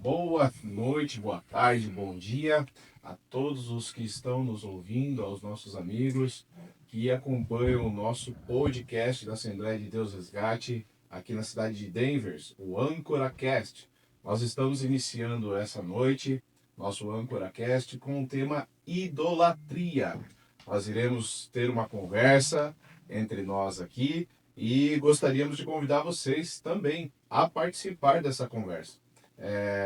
Boa noite, boa tarde, bom dia a todos os que estão nos ouvindo, aos nossos amigos que acompanham o nosso podcast da Assembleia de Deus Resgate aqui na cidade de Denver, o AncoraCast. Nós estamos iniciando essa noite nosso AncoraCast com o tema idolatria. Nós iremos ter uma conversa entre nós aqui e gostaríamos de convidar vocês também a participar dessa conversa.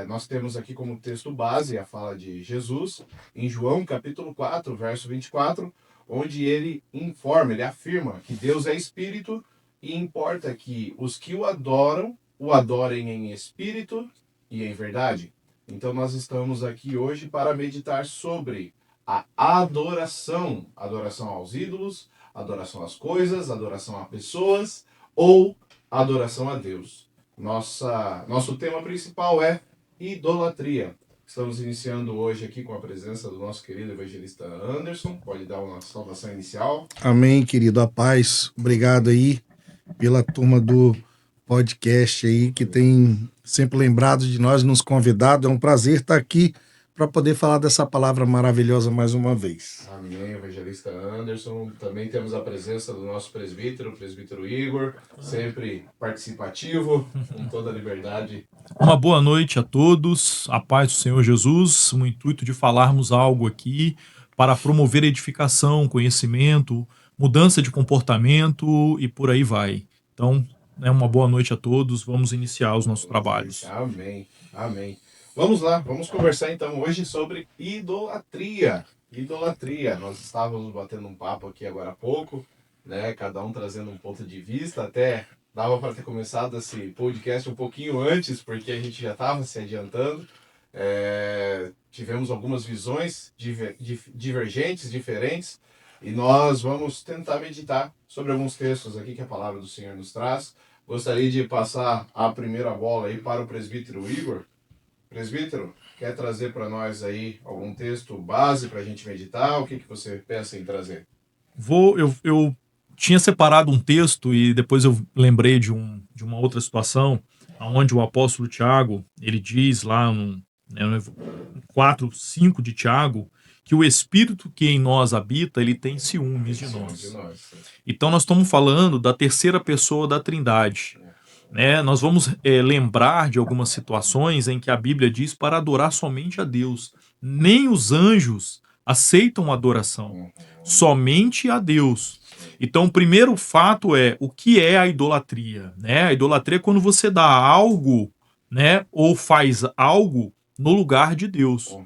Nós temos aqui como texto base a fala de Jesus em João capítulo 4, verso 24, onde ele informa, ele afirma que Deus é espírito e importa que os que o adorem em espírito e em verdade. Então nós estamos aqui hoje para meditar sobre a adoração aos ídolos, adoração às coisas, adoração a pessoas ou adoração a Deus. Nosso tema principal é idolatria. Estamos iniciando hoje aqui com a presença do nosso querido evangelista Anderson. Pode dar uma saudação inicial. Amém, querido. A paz. Obrigado aí pela turma do podcast aí, que tem sempre lembrado de nós, nos convidado. É um prazer estar aqui para poder falar dessa palavra maravilhosa mais uma vez. Amém, evangelista Anderson. Também temos a presença do nosso presbítero, o presbítero Igor, sempre participativo, com toda a liberdade. Uma boa noite a todos, a paz do Senhor Jesus, no intuito de falarmos algo aqui para promover edificação, conhecimento, mudança de comportamento e por aí vai. Então, uma boa noite a todos, vamos iniciar os nossos trabalhos. Amém, amém. Vamos lá, vamos conversar então hoje sobre idolatria. Idolatria. Nós estávamos batendo um papo aqui agora há pouco, né? Cada um trazendo um ponto de vista. Até dava para ter começado esse podcast um pouquinho antes, porque a gente já estava se adiantando. Tivemos algumas visões divergentes, diferentes, e nós vamos tentar meditar sobre alguns textos aqui que a palavra do Senhor nos traz. Gostaria de passar a primeira bola aí para o presbítero Igor. Presbítero, quer trazer para nós aí algum texto base para a gente meditar? O que você pensa em trazer? Eu tinha separado um texto e depois eu lembrei de uma outra situação, onde o apóstolo Tiago, ele diz lá no 4:5 de Tiago, que o Espírito que em nós habita, ele tem ciúmes de nós. Então nós estamos falando da terceira pessoa da Trindade. Nós vamos lembrar de algumas situações em que a Bíblia diz para adorar somente a Deus. Nem os anjos aceitam adoração, somente a Deus. Então, o primeiro fato é o que é a idolatria. A idolatria é quando você dá algo, ou faz algo no lugar de Deus,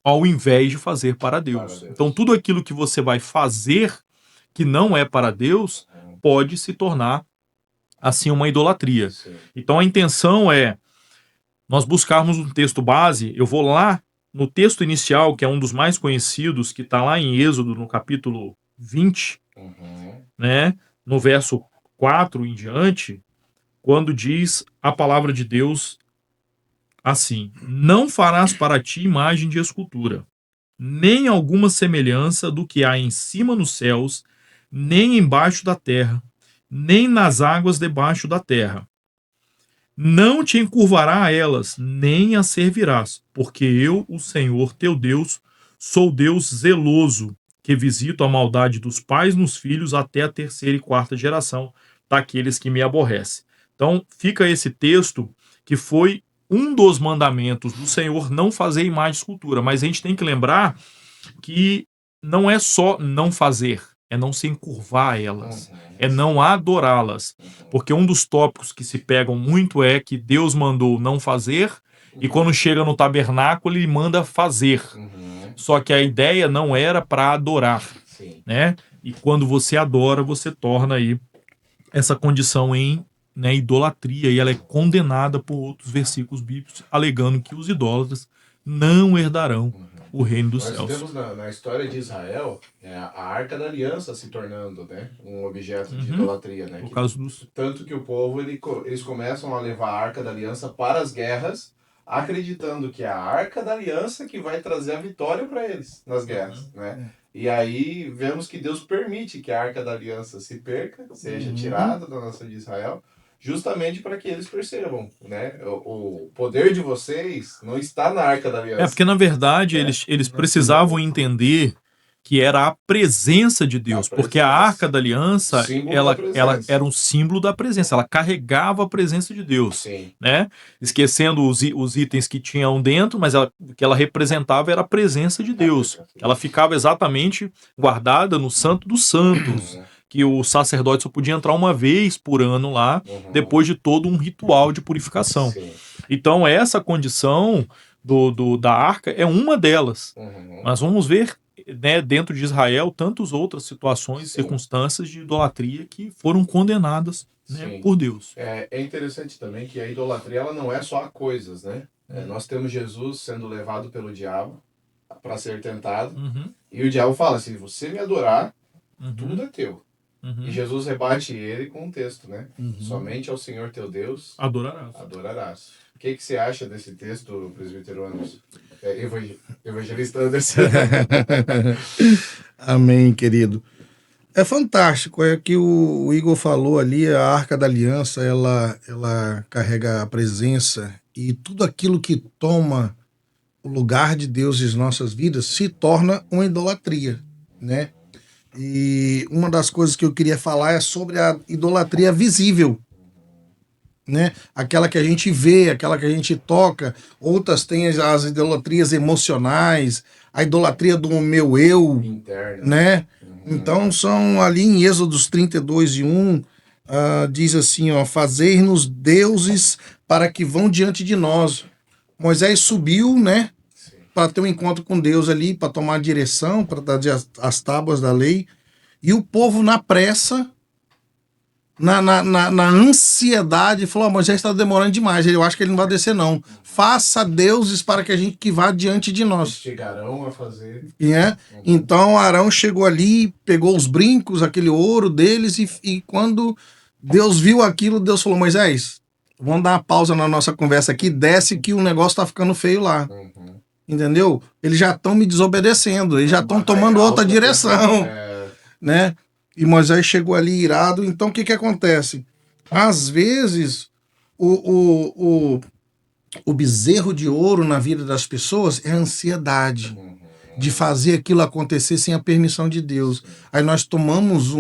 ao invés de fazer para Deus. Então, tudo aquilo que você vai fazer que não é para Deus pode se tornar assim uma idolatria. Sim. Então a intenção é nós buscarmos um texto base. Eu vou lá no texto inicial, que é um dos mais conhecidos, que está lá em Êxodo, no capítulo 20, no verso 4 em diante, quando diz a palavra de Deus assim: não farás para ti imagem de escultura, nem alguma semelhança do que há em cima nos céus, nem embaixo da terra, nem nas águas debaixo da terra. Não te encurvará a elas, nem as servirás, porque eu, o Senhor teu Deus, sou Deus zeloso, que visito a maldade dos pais nos filhos até a terceira e quarta geração daqueles que me aborrecem. Então, fica esse texto que foi um dos mandamentos do Senhor, não fazer imagem de escultura, mas a gente tem que lembrar que não é só não fazer, é não se encurvar a elas, é não adorá-las. Porque um dos tópicos que se pegam muito é que Deus mandou não fazer e quando chega no tabernáculo ele manda fazer. Só que a ideia não era para adorar, E quando você adora, você torna aí essa condição em idolatria, e ela é condenada por outros versículos bíblicos, alegando que os idólatras não herdarão o reino dos céus. Nós temos na história de Israel a Arca da Aliança se tornando um objeto de idolatria. Por causa dos... Tanto que o povo eles começam a levar a Arca da Aliança para as guerras, acreditando que é a Arca da Aliança que vai trazer a vitória para eles nas guerras. E aí vemos que Deus permite que a Arca da Aliança se perca, seja tirada da nação de Israel, justamente para que eles percebam, né? O poder de vocês não está na Arca da Aliança. Porque, na verdade, É. eles precisavam entender que era a presença de Deus, porque a Arca da Aliança, Símbolo ela da presença. era um símbolo da presença, ela carregava a presença de Deus, Sim. né? Esquecendo os itens que tinham dentro, mas o que ela representava era a presença de Deus. Ela ficava exatamente guardada no Santo dos Santos, que o sacerdote só podia entrar uma vez por ano lá, depois de todo um ritual de purificação. Sim. Então, essa condição da arca é uma delas. Nós vamos ver, né, dentro de Israel tantas outras situações, Sim. circunstâncias de idolatria que foram condenadas, né, Sim. por Deus. É interessante também que a idolatria ela não é só a coisas, né? Nós temos Jesus sendo levado pelo diabo para ser tentado, e o diabo fala assim: você me adorar, tudo é teu. E Jesus rebate ele com um texto, né? Somente ao Senhor teu Deus adorarás. O que você acha desse texto, presbítero Anderson? Evangelista Anderson. Amém, querido. É fantástico, é que o Igor falou ali, a Arca da Aliança, ela carrega a presença e tudo aquilo que toma o lugar de Deus em nossas vidas se torna uma idolatria, né? E uma das coisas que eu queria falar é sobre a idolatria visível, né? Aquela que a gente vê, aquela que a gente toca. Outras têm as idolatrias emocionais, a idolatria do meu eu, interna, né? Então são ali em Êxodos 32:1, diz assim, ó: fazei-nos deuses para que vão diante de nós. Moisés subiu, né, para ter um encontro com Deus ali, para tomar a direção, para dar as tábuas da lei. E o povo na pressa, na ansiedade, falou: Moisés está demorando demais, eu acho que ele não vai descer não. Faça deuses para que a gente que vá diante de nós. Chegarão a fazer. Então Arão chegou ali, pegou os brincos, aquele ouro deles, e quando Deus viu aquilo, Deus falou: Moisés, vamos dar uma pausa na nossa conversa aqui, desce que o negócio está ficando feio lá. Entendeu? Eles já estão me desobedecendo, eles já estão tomando outra direção. Né? E Moisés chegou ali irado. Então o que acontece? Às vezes o bezerro de ouro na vida das pessoas é a ansiedade de fazer aquilo acontecer sem a permissão de Deus. Aí nós tomamos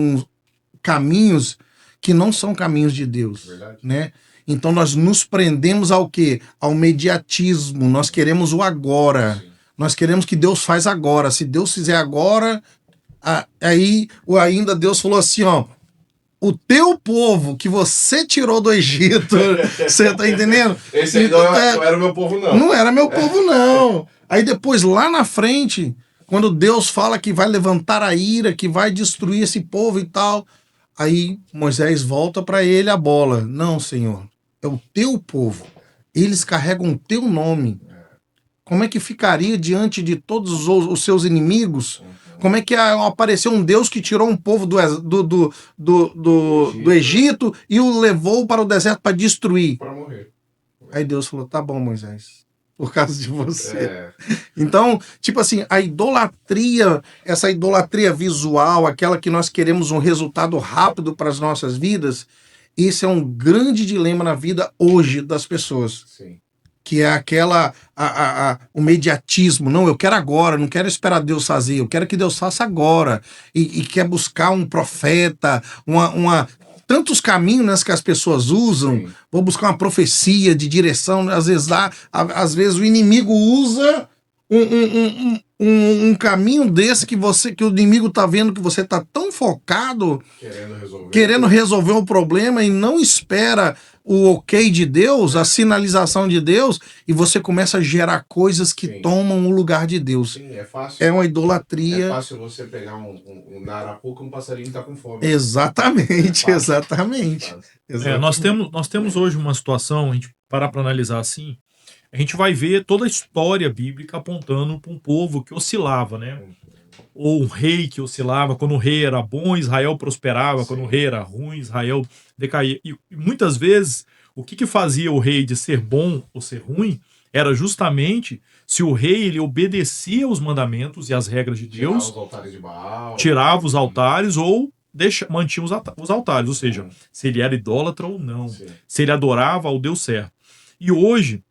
caminhos que não são caminhos de Deus, né? Então nós nos prendemos ao quê? Ao mediatismo. Nós queremos o agora. Nós queremos que Deus faz agora. Se Deus fizer agora, aí ainda Deus falou assim, ó: o teu povo que você tirou do Egito, você tá entendendo? Esse aí não era meu povo, não. Não era meu povo, não. Aí depois, lá na frente, quando Deus fala que vai levantar a ira, que vai destruir esse povo e tal, aí Moisés volta para ele a bola. Não, Senhor, é o teu povo. Eles carregam o teu nome. Como é que ficaria diante de todos os seus inimigos? Como é que apareceu um Deus que tirou um povo do Egito e o levou para o deserto para destruir? Para morrer. Aí Deus falou: tá bom, Moisés, por causa de você. Então, tipo assim, a idolatria, essa idolatria visual, aquela que nós queremos um resultado rápido para as nossas vidas, esse é um grande dilema na vida hoje das pessoas. Sim. Que é o mediatismo. Não, eu quero agora, não quero esperar Deus fazer, eu quero que Deus faça agora. E quer buscar um profeta, tantos caminhos, né, que as pessoas usam. Sim. Vou buscar uma profecia de direção. Às vezes o inimigo usa um caminho desse que o inimigo tá vendo que você tá tão focado, querendo resolver o problema e não espera o ok de Deus, a sinalização de Deus, e você começa a gerar coisas que tomam o lugar de Deus. Sim, é fácil. É uma idolatria. É fácil você pegar na arapuca um passarinho que tá com fome. Exatamente, exatamente. Nós temos hoje uma situação, a gente parar para analisar assim, a gente vai ver toda a história bíblica apontando para um povo que oscilava, né? Ou um rei que oscilava. Quando o rei era bom, Israel prosperava. Sim. Quando o rei era ruim, Israel decaía. E muitas vezes, o que fazia o rei de ser bom ou ser ruim era justamente se o rei ele obedecia os mandamentos e as regras de Deus, tirava os altares de Baal, tirava os altares ou mantinha os altares, ou seja, se ele era idólatra ou não, Sim. se ele adorava ao Deus certo. E hoje,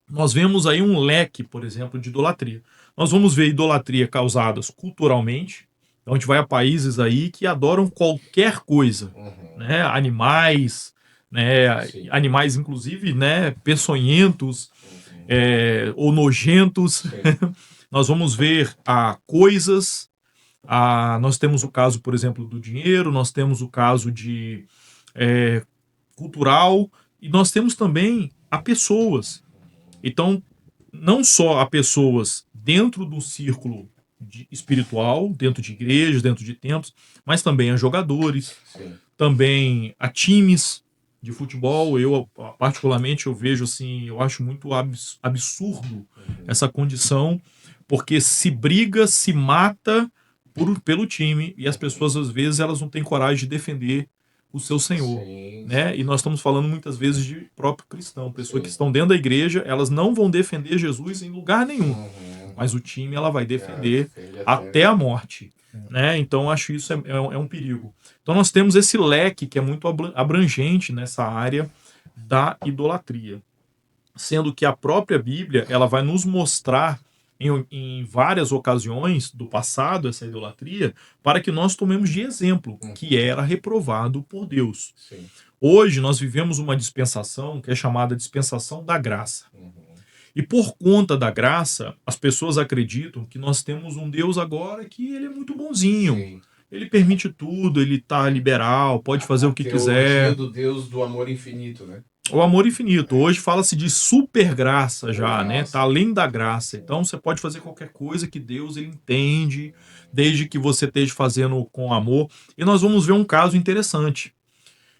nós vemos aí um leque, por exemplo, de idolatria. Nós vamos ver idolatria causadas culturalmente, então a gente vai a países aí que adoram qualquer coisa, né? Animais, né? Sim. Animais inclusive, né? Peçonhentos, ou nojentos. Nós vamos ver coisas. Nós temos o caso, por exemplo, do dinheiro, nós temos o caso de cultural, e nós temos também a pessoas. Então, não só a pessoas dentro do círculo espiritual, dentro de igrejas, dentro de templos, mas também a jogadores, Sim. também a times de futebol. Eu, particularmente, eu vejo assim, eu acho muito absurdo essa condição, porque se briga, se mata pelo time, e as pessoas, às vezes, elas não têm coragem de defender o seu Senhor. Sim. Né? E nós estamos falando muitas vezes de próprio cristão, pessoas Sim. que estão dentro da igreja, elas não vão defender Jesus em lugar nenhum, mas o time ela vai defender até a morte. Né? Então acho isso é um perigo. Então nós temos esse leque que é muito abrangente nessa área da idolatria, sendo que a própria Bíblia ela vai nos mostrar em várias ocasiões do passado essa idolatria, para que nós tomemos de exemplo que era reprovado por Deus. Sim. Hoje nós vivemos uma dispensação que é chamada dispensação da graça. E por conta da graça, as pessoas acreditam que nós temos um Deus agora que ele é muito bonzinho. Sim. Ele permite tudo, ele tá liberal, pode fazer o que quiser. Do Deus do amor infinito, né? O amor infinito. Hoje fala-se de super graça já, Nossa. né? Tá além da graça. Então você pode fazer qualquer coisa que Deus ele entende, desde que você esteja fazendo com amor. E nós vamos ver um caso interessante,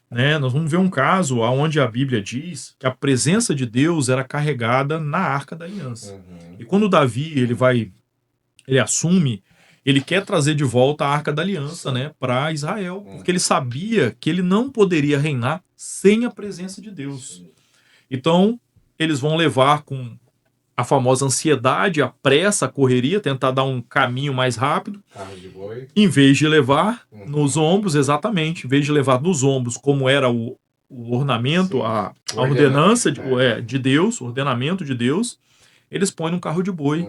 né? Nós vamos ver um caso onde a Bíblia diz que a presença de Deus era carregada na Arca da Aliança. E quando Davi ele assume, ele quer trazer de volta a Arca da Aliança, né, para Israel, porque ele sabia que ele não poderia reinar sem a presença de Deus. Então, eles vão levar com a famosa ansiedade, a pressa, a correria, tentar dar um caminho mais rápido. Carro de boi. Em vez de levar nos ombros, exatamente, em vez de levar nos ombros, como era o ornamento, a ordenança de Deus, o ordenamento de Deus, eles põem num carro de boi.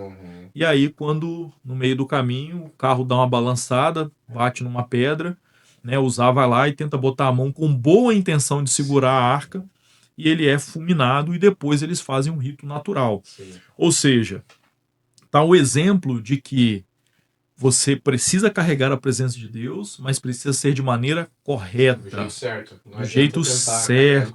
E aí, quando no meio do caminho o carro dá uma balançada, bate numa pedra, né, o Uzá vai lá e tenta botar a mão com boa intenção de segurar a arca, e ele é fulminado, e depois eles fazem um rito natural. Sim. Ou seja, tá o exemplo de que você precisa carregar a presença de Deus, mas precisa ser de maneira correta. Do jeito certo. Do jeito certo.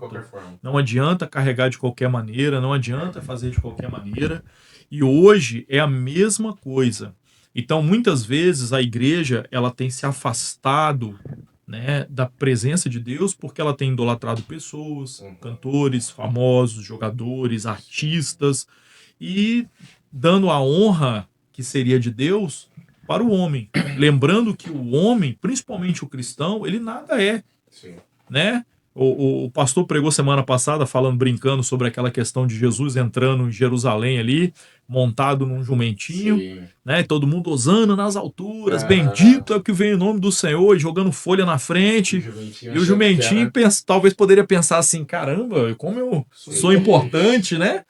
Não adianta carregar de qualquer maneira, não adianta fazer de qualquer maneira. E hoje é a mesma coisa. Então, muitas vezes, a igreja ela tem se afastado, né, da presença de Deus porque ela tem idolatrado pessoas, cantores famosos, jogadores, artistas, e dando a honra que seria de Deus para o homem. Lembrando que o homem, principalmente o cristão, ele nada é. Sim. Né? O pastor pregou semana passada brincando sobre aquela questão de Jesus entrando em Jerusalém ali, montado num jumentinho, Sim. né? E todo mundo osando nas alturas, bendito é o que vem em nome do Senhor, e jogando folha na frente. E o jumentinho talvez poderia pensar assim, caramba, como eu sou importante, né?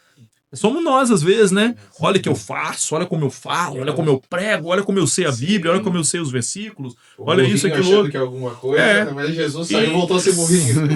Somos nós, às vezes, né? Olha o que eu faço, olha como eu falo, olha como eu prego, olha como eu sei a Bíblia, olha como eu sei os versículos, olha isso, aquilo outro. Que é alguma coisa, mas Jesus saiu e voltou a ser burrinho.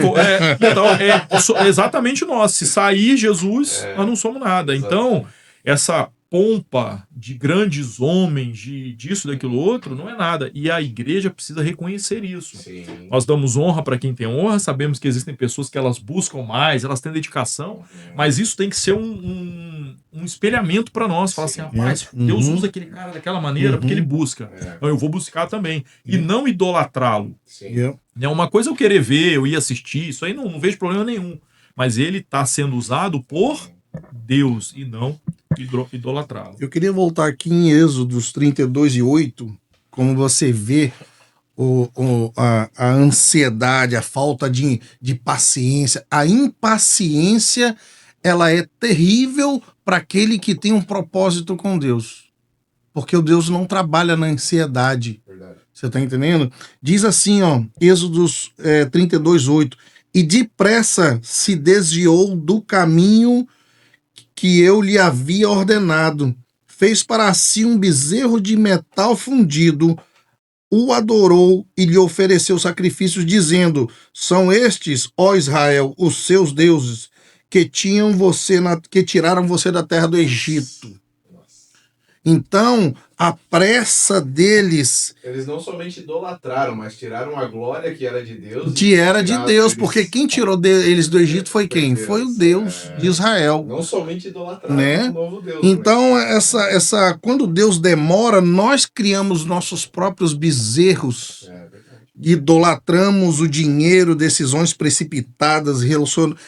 Então, exatamente nós. Se sair Jesus, nós não somos nada. Então, essa pompa de grandes homens, disso, daquilo outro, não é nada. E a igreja precisa reconhecer isso. Sim. Nós damos honra para quem tem honra, sabemos que existem pessoas que elas buscam mais, elas têm dedicação, mas isso tem que ser um espelhamento para nós. Falar assim, rapaz, Deus usa aquele cara daquela maneira porque ele busca. Então eu vou buscar também. E não idolatrá-lo. Uma coisa é eu querer ver, eu ir assistir, isso aí não vejo problema nenhum. Mas ele está sendo usado por Deus e não idolatrá-lo. Eu queria voltar aqui em Êxodos 32:8, como você vê a ansiedade, a falta de paciência, a impaciência, ela é terrível para aquele que tem um propósito com Deus. Porque o Deus não trabalha na ansiedade. Verdade. Você tá entendendo? Diz assim, ó, Êxodos 32:8. E depressa se desviou do caminho que eu lhe havia ordenado. Fez para si um bezerro de metal fundido, o adorou e lhe ofereceu sacrifícios, dizendo: São estes, ó Israel, os seus deuses, que que tiraram você da terra do Egito. Então, a pressa deles Eles não somente idolatraram, mas tiraram a glória que era de Deus. era de Deus, porque quem tirou eles do Egito foi quem? Foi o Deus de Israel. Não somente idolatraram Né? o novo Deus. Então, quando Deus demora, nós criamos nossos próprios bezerros. Idolatramos o dinheiro, decisões precipitadas,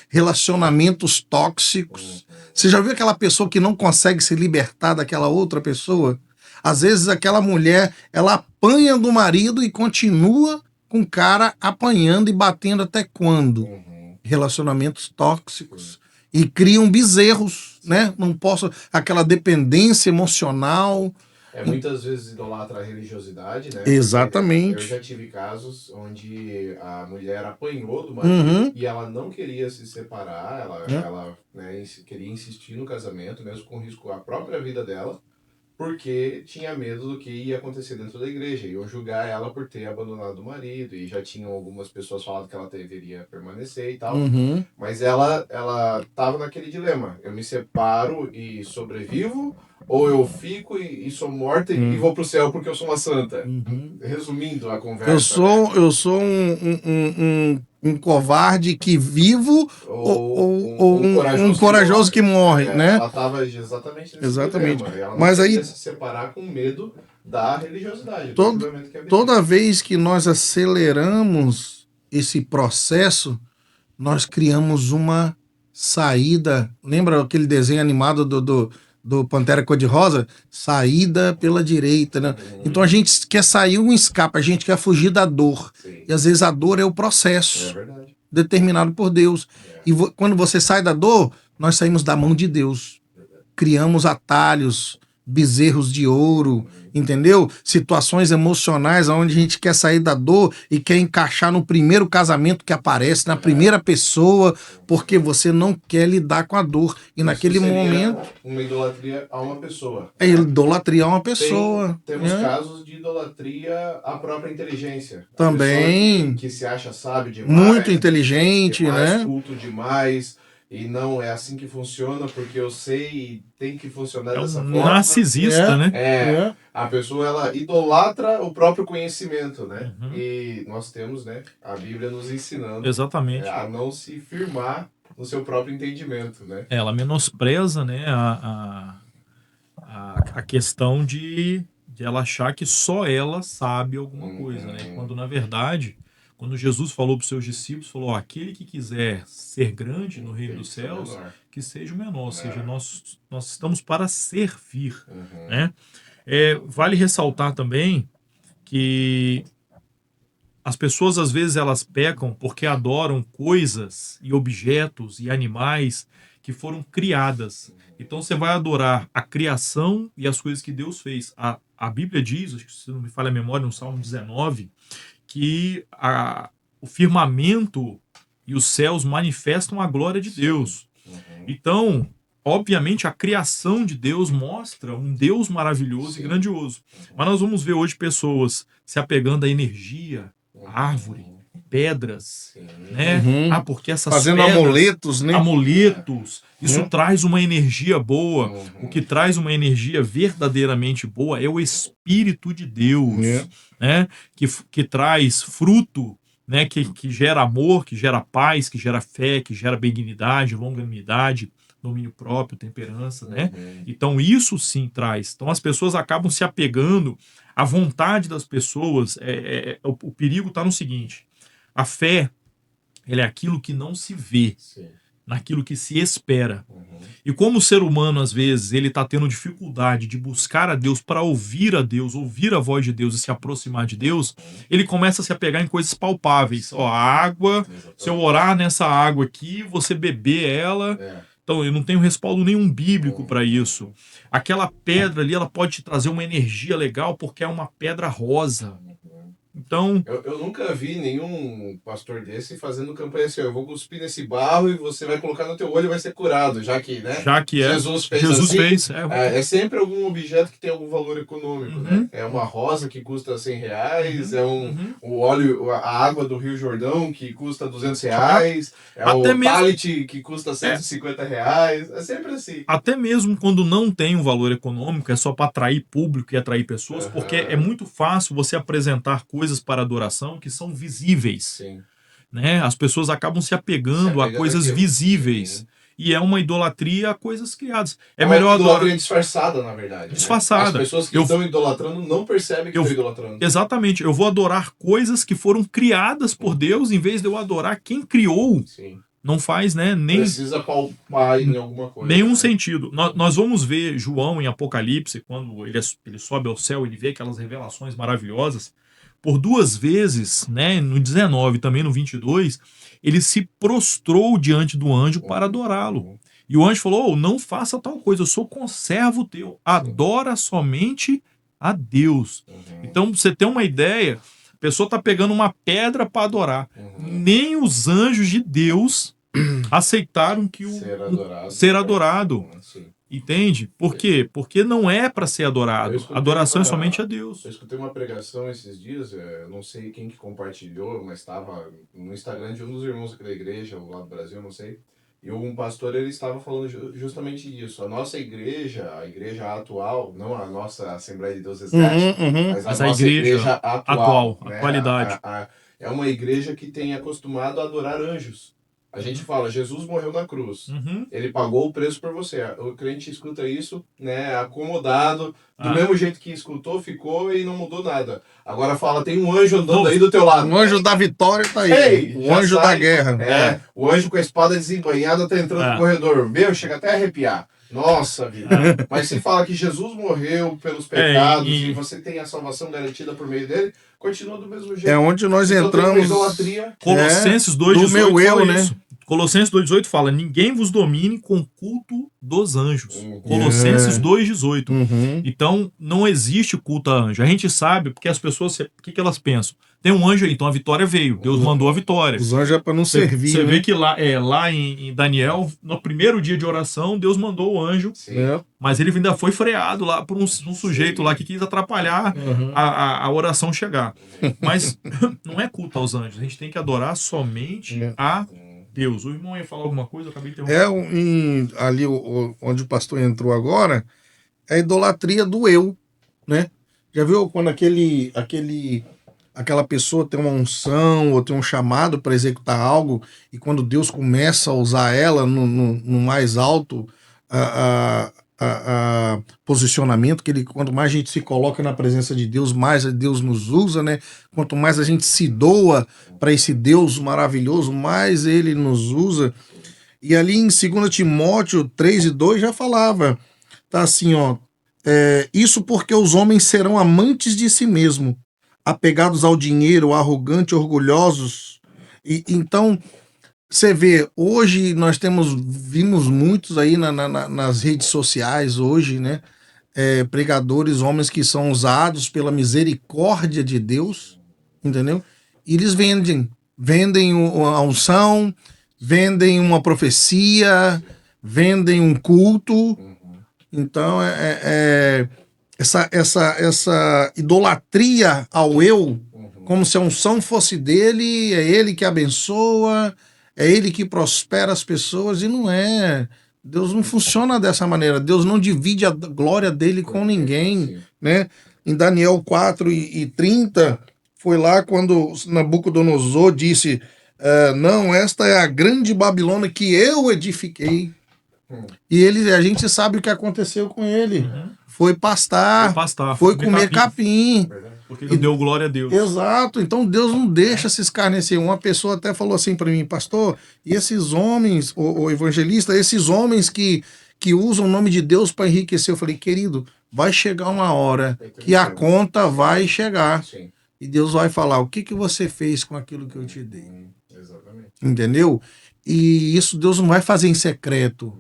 relacionamentos tóxicos. Você já viu aquela pessoa que não consegue se libertar daquela outra pessoa? Às vezes aquela mulher, ela apanha do marido e continua com o cara apanhando e batendo até quando? Relacionamentos tóxicos. E criam bezerros, né? Não posso... Aquela dependência emocional... Muitas vezes idolatra a religiosidade, né? Exatamente. Eu já tive casos onde a mulher apanhou do marido e ela não queria se separar, ela né, queria insistir no casamento, mesmo com risco à própria vida dela, porque tinha medo do que ia acontecer dentro da igreja. Iam julgar ela por ter abandonado o marido, e já tinham algumas pessoas falando que ela deveria permanecer e tal. Mas ela tava naquele dilema: eu me separo e sobrevivo, ou eu fico e sou morta e vou pro céu porque eu sou uma santa. Resumindo a conversa. Eu sou um covarde que vivo ou um corajoso que morre, né? Ela estava exatamente nesse dilema. Ela não queria se separar com medo da religiosidade. Toda vez que nós aceleramos esse processo, nós criamos uma saída. Lembra aquele desenho animado do Pantera Cor-de-Rosa? Saída pela direita, né? Então a gente quer sair um escape, a gente quer fugir da dor. Sim. E às vezes a dor é o processo determinado por Deus. E quando você sai da dor, nós saímos da mão de Deus. Criamos atalhos, bezerros de ouro, entendeu? Situações emocionais onde a gente quer sair da dor e quer encaixar no primeiro casamento que aparece, na primeira pessoa, porque você não quer lidar com a dor. E isso naquele momento... uma idolatria a uma pessoa. É idolatria a uma pessoa. Temos casos de idolatria à própria inteligência. Também. Que se acha sábio demais. Muito inteligente, né? Culto demais. E não é assim que funciona, porque eu sei e tem que funcionar dessa forma. Narcisista, né? A pessoa, ela idolatra o próprio conhecimento, né? E nós temos, né, a Bíblia nos ensinando a não se firmar no seu próprio entendimento, né? Ela menospreza, né, a questão de ela achar que só ela sabe alguma coisa, né? Quando, na verdade... Quando Jesus falou para os seus discípulos, falou: aquele que quiser ser grande no reino dos céus, que seja o menor. Ou seja, nós estamos para servir. Né? Vale ressaltar também que as pessoas, às vezes, elas pecam porque adoram coisas e objetos e animais que foram criadas. Então você vai adorar a criação e as coisas que Deus fez. A Bíblia diz, acho que se não me falha a memória, no Salmo 19... que o firmamento e os céus manifestam a glória de Deus. Então, obviamente, a criação de Deus mostra um Deus maravilhoso e grandioso. Mas nós vamos ver hoje pessoas se apegando à energia, árvore, pedras, né? Porque essas fazendo pedras, amuletos, né? Amuletos. Isso traz uma energia boa. O que traz uma energia verdadeiramente boa é o Espírito de Deus, né? Que traz fruto, né? Que gera amor, que gera paz, que gera fé, que gera benignidade, longanimidade, domínio próprio, temperança, né? Então isso sim traz. Então as pessoas acabam se apegando à vontade das pessoas. O perigo está no seguinte: a fé, ela é aquilo que não se vê, naquilo que se espera. E como o ser humano, às vezes, ele está tendo dificuldade de buscar a Deus para ouvir a Deus, ouvir a voz de Deus e se aproximar de Deus, ele começa a se apegar em coisas palpáveis. Ó, a água, se eu orar nessa água aqui, você beber ela... Então, eu não tenho respaldo nenhum bíblico para isso. Aquela pedra ali, ela pode te trazer uma energia legal porque é uma pedra rosa. Então, Eu nunca vi nenhum pastor desse fazendo campanha assim, ó, eu vou cuspir nesse barro e você vai colocar no teu olho e vai ser curado, já que, né? já que Jesus fez Jesus assim, fez. é sempre algum objeto que tem algum valor econômico, né? Uhum. É uma rosa que custa R$100, é Uhum. o óleo, a água do Rio Jordão que custa R$200, é Até o mesmo- pallet que custa R$150, é sempre assim. Até mesmo quando não tem um valor econômico, é só para atrair público e atrair pessoas, porque é muito fácil você apresentar coisas para adoração que são visíveis, Sim. né? As pessoas acabam se apegando a coisas naquilo. visíveis. Sim. E é uma idolatria a coisas criadas. É uma melhor adorar. idolatria disfarçada, na verdade. Né? Disfarçada. As pessoas que Eu- estão idolatrando não percebem que eu- estão idolatrando. Exatamente. Eu vou adorar coisas que foram criadas por Deus, em vez de eu adorar quem criou. Sim. Não faz, né? Nem Precisa palpar em alguma coisa. nenhum né? sentido. Nós vamos ver João em Apocalipse, quando ele sobe ao céu, ele vê aquelas revelações maravilhosas. Por 2 vezes, né, no 19 e também no 22, ele se prostrou diante do anjo para adorá-lo. E o anjo falou, não faça tal coisa, eu sou conservo teu. Adora somente a Deus. Então, pra você ter uma ideia, a pessoa está pegando uma pedra para adorar. Nem os anjos de Deus aceitaram que ser adorado. Sim. Entende? Por quê? Porque não é para ser adorado. Adoração é somente a Deus. Eu escutei uma pregação esses dias, não sei quem que compartilhou, mas estava no Instagram de um dos irmãos aqui da igreja, lá do Brasil, não sei. E um pastor, ele estava falando justamente disso. A nossa igreja, a igreja atual, não a nossa Assembleia de Deus Resgate, mas a nossa igreja atual, né? atualidade. É uma igreja que tem acostumado a adorar anjos. A gente fala, Jesus morreu na cruz. Ele pagou o preço por você. O crente escuta isso, né, acomodado, do mesmo jeito que escutou, ficou e não mudou nada. Agora fala, tem um anjo andando aí do teu lado. O anjo da vitória tá aí. Ei, o anjo da guerra. O anjo com a espada desembainhada tá entrando no corredor. Meu, chega até a arrepiar. Nossa vida. Mas se fala que Jesus morreu pelos pecados e você tem a salvação garantida por meio dele, continua do mesmo jeito. É onde nós entramos. Colossenses 2,18 do meu eu, né? Colossenses 2,18 fala, ninguém vos domine com culto dos anjos. Colossenses 2,18. Então, não existe culto a anjo. A gente sabe, porque as pessoas, o que elas pensam? Tem um anjo aí, então a vitória veio. Deus mandou a vitória. Os anjos é para não servir. Você vê que lá em Daniel, no primeiro dia de oração, Deus mandou o anjo, mas ele ainda foi freado lá por um sujeito lá que quis atrapalhar a oração chegar. Mas não é culto aos anjos. A gente tem que adorar somente a Deus. O irmão ia falar alguma coisa? Eu acabei de interromper. Ali onde o pastor entrou agora, é a idolatria do eu, né? Já viu quando aquela pessoa tem uma unção ou tem um chamado para executar algo e quando Deus começa a usar ela no mais alto posicionamento, quanto mais a gente se coloca na presença de Deus, mais Deus nos usa, né? Quanto mais a gente se doa para esse Deus maravilhoso, mais ele nos usa. E ali em 2 Timóteo 3:2 já falava, tá assim, ó, isso porque os homens serão amantes de si mesmo, apegados ao dinheiro, arrogantes, orgulhosos. E então você vê, hoje nós vimos muitos aí nas redes sociais hoje, né? Pregadores, homens que são usados pela misericórdia de Deus, entendeu? E eles vendem a unção, vendem uma profecia, vendem um culto. Então, essa idolatria ao eu, como se a unção fosse dele, é ele que abençoa, é ele que prospera as pessoas, e não é. Deus não funciona dessa maneira. Deus não divide a glória dele com ninguém, né? Em Daniel 4:30, foi lá quando Nabucodonosor disse, não, esta é a grande Babilônia que eu edifiquei. E a gente sabe o que aconteceu com ele. Foi pastar, foi comer capim. Porque ele deu glória a Deus. Exato. Então Deus não deixa se escarnecer. Uma pessoa até falou assim para mim, pastor, e esses homens, o evangelista, esses homens que usam o nome de Deus para enriquecer. Eu falei, querido, vai chegar uma hora que a conta vai chegar. E Deus vai falar, o que você fez com aquilo que eu te dei? Exatamente. Entendeu? E isso Deus não vai fazer em secreto.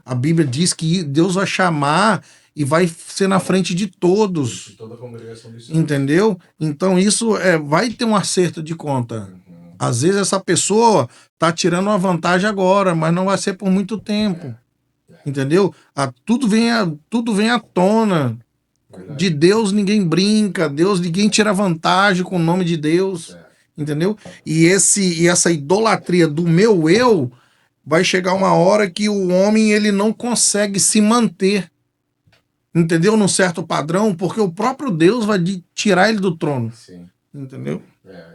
A Bíblia diz que Deus vai chamar e vai ser na frente de todos. De toda a congregação dos santos. Entendeu? Então isso vai ter um acerto de conta. Às vezes essa pessoa tá tirando uma vantagem agora, mas não vai ser por muito tempo. Entendeu? Tudo vem à tona. Verdade. De Deus ninguém brinca, Deus ninguém tira vantagem com o nome de Deus. Entendeu? E essa idolatria do meu eu vai chegar uma hora que o homem ele não consegue se manter. Entendeu? Num certo padrão, porque o próprio Deus vai tirar ele do trono. Sim. Entendeu?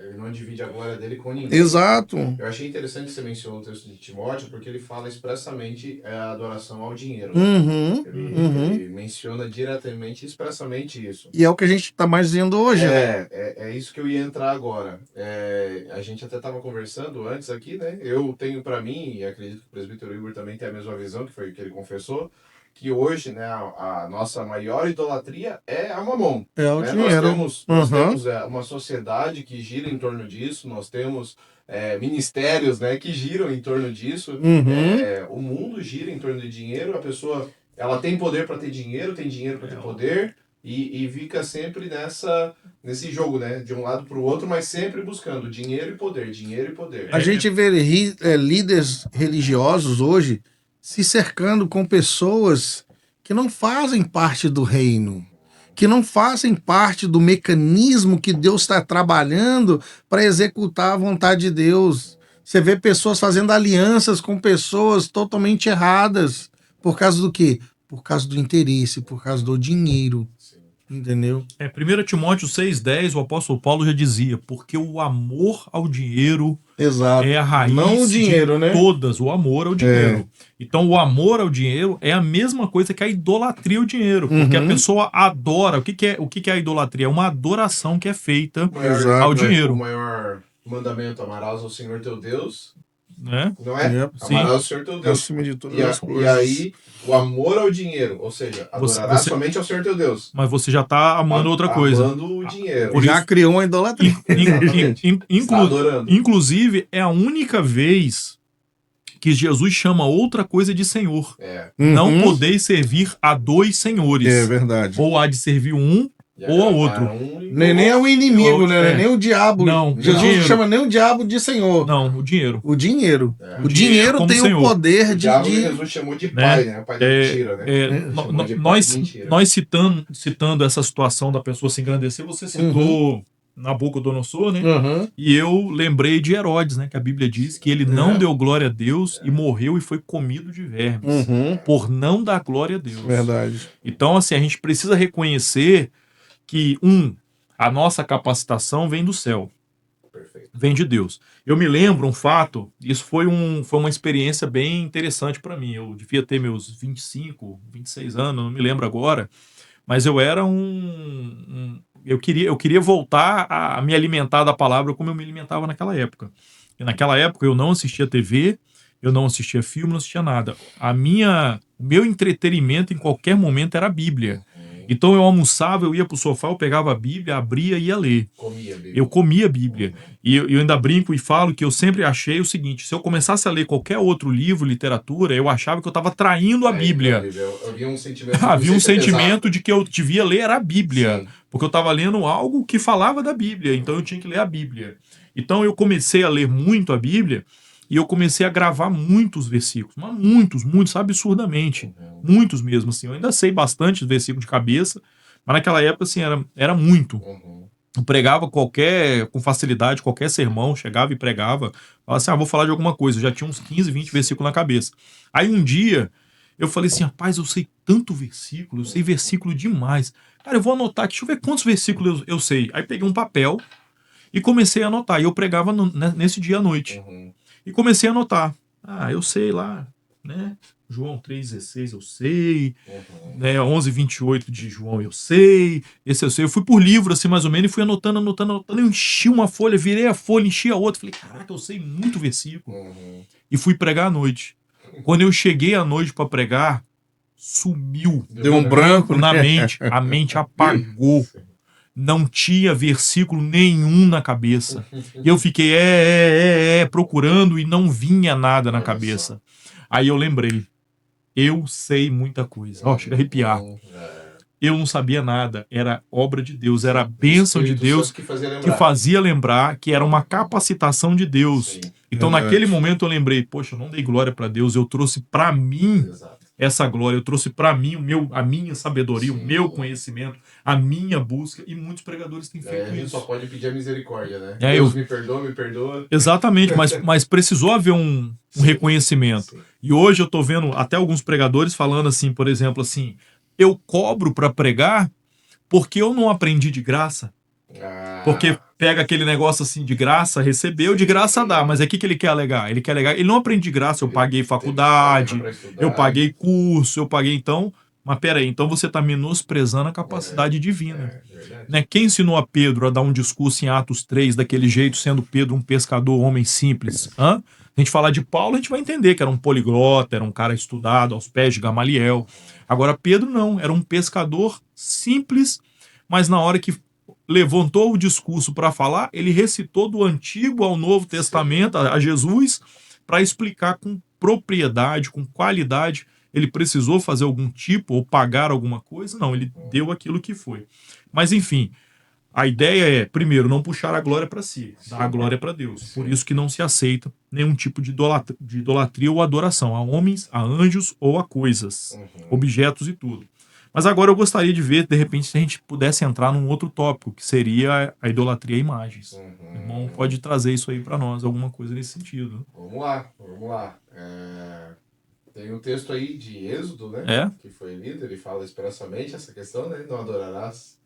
Ele não divide a glória dele com ninguém. Exato. Eu achei interessante que você mencionou o texto de Timóteo, porque ele fala expressamente a adoração ao dinheiro. Uhum, Ele menciona diretamente, expressamente isso. E é o que a gente está mais vendo hoje, né? É isso que eu ia entrar agora. A gente até estava conversando antes aqui, né? Eu tenho para mim, e acredito que o presbítero Igor também tem a mesma visão, que foi o que ele confessou, que hoje, né, a nossa maior idolatria é a mamon. É o né? dinheiro. Nós temos uma sociedade que gira em torno disso, nós temos ministérios, né, que giram em torno disso. O mundo gira em torno de dinheiro, a pessoa ela tem poder para ter dinheiro, tem dinheiro para ter poder, e fica sempre nesse jogo, né, de um lado para o outro, mas sempre buscando dinheiro e poder, dinheiro e poder. A gente vê líderes religiosos hoje se cercando com pessoas que não fazem parte do reino, que não fazem parte do mecanismo que Deus está trabalhando para executar a vontade de Deus. Você vê pessoas fazendo alianças com pessoas totalmente erradas. Por causa do quê? Por causa do interesse, por causa do dinheiro. Entendeu? 1 Timóteo 6,10, o apóstolo Paulo já dizia, porque o amor ao dinheiro Exato. é a raiz não o dinheiro, de né? todas, o amor ao dinheiro. Então o amor ao dinheiro é a mesma coisa que a idolatria ao dinheiro, porque a pessoa adora. O que é a idolatria? É uma adoração que é feita ao dinheiro. O maior mandamento, amarás ao Senhor teu Deus, né? Não é? Sim. Amarás ao Senhor teu Deus. Acima de todas E, as coisas. e aí, o amor ao dinheiro, ou seja, adorarás somente ao Senhor teu Deus. Mas você já está amando outra coisa. Amando o dinheiro. Por Já isso- criou uma idolatria. Está adorando. Inclusive, é a única vez que Jesus chama outra coisa de Senhor. Não podeis servir a dois senhores. É verdade. Ou há de servir um ou ao outro. Nem é o inimigo, né? É. Nem o diabo. Não, Jesus dinheiro. não chama nem o diabo de Senhor. Não, o dinheiro. O dinheiro. É. O dinheiro como tem Senhor. o poder O de. diabo Jesus chamou de pai, né? O pai da mentira, né? Chamou de pai Nós, de mentira. nós citando essa situação da pessoa se engrandecer, você citou Nabucodonosor, né? Uhum. E eu lembrei de Herodes, né? Que a Bíblia diz que ele não deu glória a Deus e morreu e foi comido de vermes. Por não dar glória a Deus. Verdade. Então, assim, a gente precisa reconhecer que, a nossa capacitação vem do céu. Perfeito. Vem de Deus. Eu me lembro um fato, isso foi uma experiência bem interessante para mim. Eu devia ter meus 25, 26 anos, não me lembro agora, mas eu era eu queria voltar a me alimentar da palavra como eu me alimentava naquela época. E naquela época eu não assistia TV, eu não assistia filme, não assistia nada. O meu entretenimento em qualquer momento era a Bíblia. Então eu almoçava, eu ia pro sofá, eu pegava a Bíblia, abria e ia ler. Comia a Bíblia. Eu comia a Bíblia. E eu ainda brinco e falo que eu sempre achei o seguinte: se eu começasse a ler qualquer outro livro, literatura, eu achava que eu estava traindo a Bíblia. Havia um sentimento. Havia um sentimento de que eu devia ler era a Bíblia. Sim. Porque eu estava lendo algo que falava da Bíblia. Então eu tinha que ler a Bíblia. Então eu comecei a ler muito a Bíblia e eu comecei a gravar muitos versículos. Mas muitos, absurdamente. Muitos mesmo, assim. Eu ainda sei bastante versículos de cabeça, mas naquela época, assim, era muito. Eu pregava com facilidade, qualquer sermão, chegava e pregava, falava assim, vou falar de alguma coisa, eu já tinha uns 15, 20 versículos na cabeça. Aí um dia, eu falei assim, rapaz, eu sei tanto versículo, eu sei versículo demais. Cara, eu vou anotar aqui, deixa eu ver quantos versículos eu sei. Aí peguei um papel e comecei a anotar, e eu pregava nesse dia à noite. E comecei a anotar. Eu sei lá, né? João 3,16 eu sei, né? 11,28 de João eu sei, esse eu sei. Eu fui por livro, assim, mais ou menos, e fui anotando. Eu enchi uma folha, virei a folha, enchi a outra. Falei, caraca, eu sei muito versículo. E fui pregar à noite. Quando eu cheguei à noite para pregar, sumiu. Deu um branco na mente. A mente apagou. Não tinha versículo nenhum na cabeça. E eu fiquei procurando e não vinha nada na cabeça. Aí eu lembrei. eu sei muita coisa. Ó, chega a arrepiar. Eu não sabia nada, era obra de Deus, era a bênção de Deus que fazia lembrar que era uma capacitação de Deus. Sim. Então, naquele momento, eu lembrei, poxa, eu não dei glória para Deus, eu trouxe para mim Exato. essa glória, eu trouxe para mim a minha sabedoria, Sim. o meu conhecimento, a minha busca, e muitos pregadores têm feito A gente isso. só pode pedir a misericórdia, né? É, Deus me perdoa. Exatamente, mas precisou haver um reconhecimento. Sim. E hoje eu tô vendo até alguns pregadores falando assim, por exemplo, assim, eu cobro para pregar porque eu não aprendi de graça. Porque pega aquele negócio assim, de graça recebeu, de graça dá. Mas aqui que ele quer alegar? Ele quer alegar, ele não aprende de graça, eu paguei faculdade, eu paguei curso, eu paguei então... Mas peraí, então você está menosprezando a capacidade divina. Né? Quem ensinou a Pedro a dar um discurso em Atos 3 daquele jeito, sendo Pedro um pescador, homem simples? Hã? A gente falar de Paulo, a gente vai entender que era um poliglota, era um cara estudado aos pés de Gamaliel. Agora, Pedro não, era um pescador simples, mas na hora que levantou o discurso para falar, ele recitou do Antigo ao Novo Testamento, a Jesus, para explicar com propriedade, com qualidade. Ele precisou fazer algum tipo ou pagar alguma coisa? Não, ele deu aquilo que foi. Mas, enfim, a ideia é, primeiro, não puxar a glória para si, dar a glória para Deus. Por isso que não se aceita nenhum tipo de idolatria ou adoração a homens, a anjos ou a coisas, objetos e tudo. Mas agora eu gostaria de ver, de repente, se a gente pudesse entrar num outro tópico, que seria a idolatria a imagens. O irmão pode trazer isso aí para nós, alguma coisa nesse sentido. Vamos lá. Tem um texto aí de Êxodo, né? Que foi lido, ele fala expressamente essa questão, né? Não adorarás,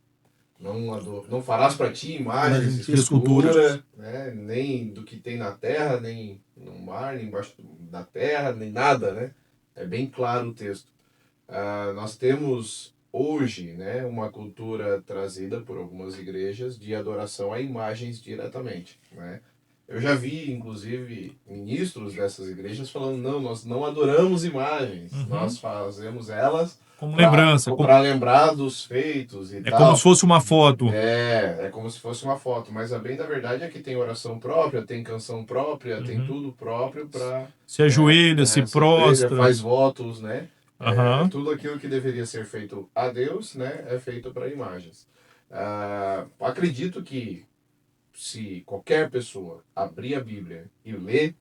não farás para ti imagens de escultura, né? Nem do que tem na terra, nem no mar, nem embaixo da terra, nem nada, né? É bem claro o texto. Nós temos hoje, né, uma cultura trazida por algumas igrejas de adoração a imagens diretamente, né? Eu já vi, inclusive, ministros dessas igrejas falando, não, nós não adoramos imagens, nós fazemos elas como lembrança, para lembrar dos feitos e tal. É como se fosse uma foto. É como se fosse uma foto, mas a bem da verdade é que tem oração própria, tem canção própria, tem tudo próprio para... Se ajoelha, se prostra. Faz votos, né? Tudo aquilo que deveria ser feito a Deus, né, é feito para imagens. Acredito que se qualquer pessoa abrir a Bíblia e ler,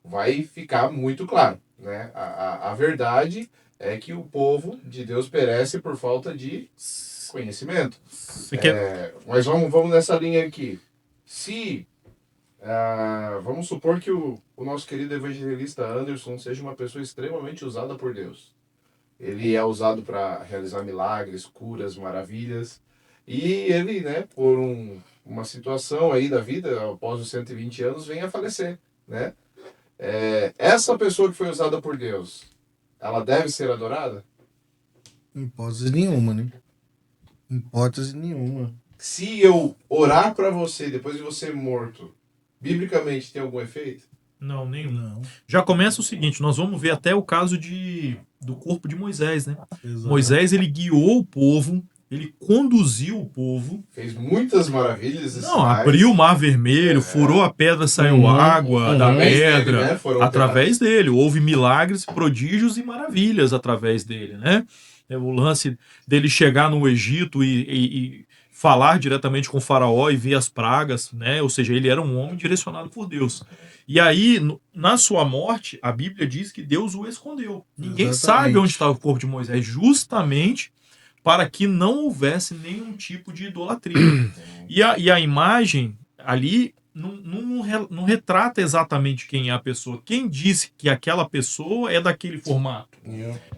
vai ficar muito claro, né? A verdade é que o povo de Deus perece por falta de conhecimento. Mas vamos nessa linha aqui. Vamos supor que o nosso querido evangelista Anderson seja uma pessoa extremamente usada por Deus. Ele é usado para realizar milagres, curas, maravilhas. E ele, né, por uma situação aí da vida, após os 120 anos, vem a falecer, né? Essa pessoa que foi usada por Deus, ela deve ser adorada? Em hipótese nenhuma, né? Em hipótese nenhuma. Se eu orar para você depois de você morto, biblicamente tem algum efeito? Não, nenhum. Não. Já começa o seguinte, nós vamos ver até o caso do corpo de Moisés, né? Exato. Moisés, ele guiou o povo, ele conduziu o povo. Fez muitas maravilhas. Abriu o mar vermelho, furou a pedra, saiu água da pedra. Dele, né? Através dele. Houve milagres, prodígios e maravilhas através dele, né? O lance dele chegar no Egito e falar diretamente com o faraó e ver as pragas, né? Ou seja, ele era um homem direcionado por Deus. E aí, na sua morte, a Bíblia diz que Deus o escondeu. Ninguém sabe onde estava o corpo de Moisés, justamente para que não houvesse nenhum tipo de idolatria. E a imagem ali não retrata exatamente quem é a pessoa. Quem disse que aquela pessoa é daquele formato?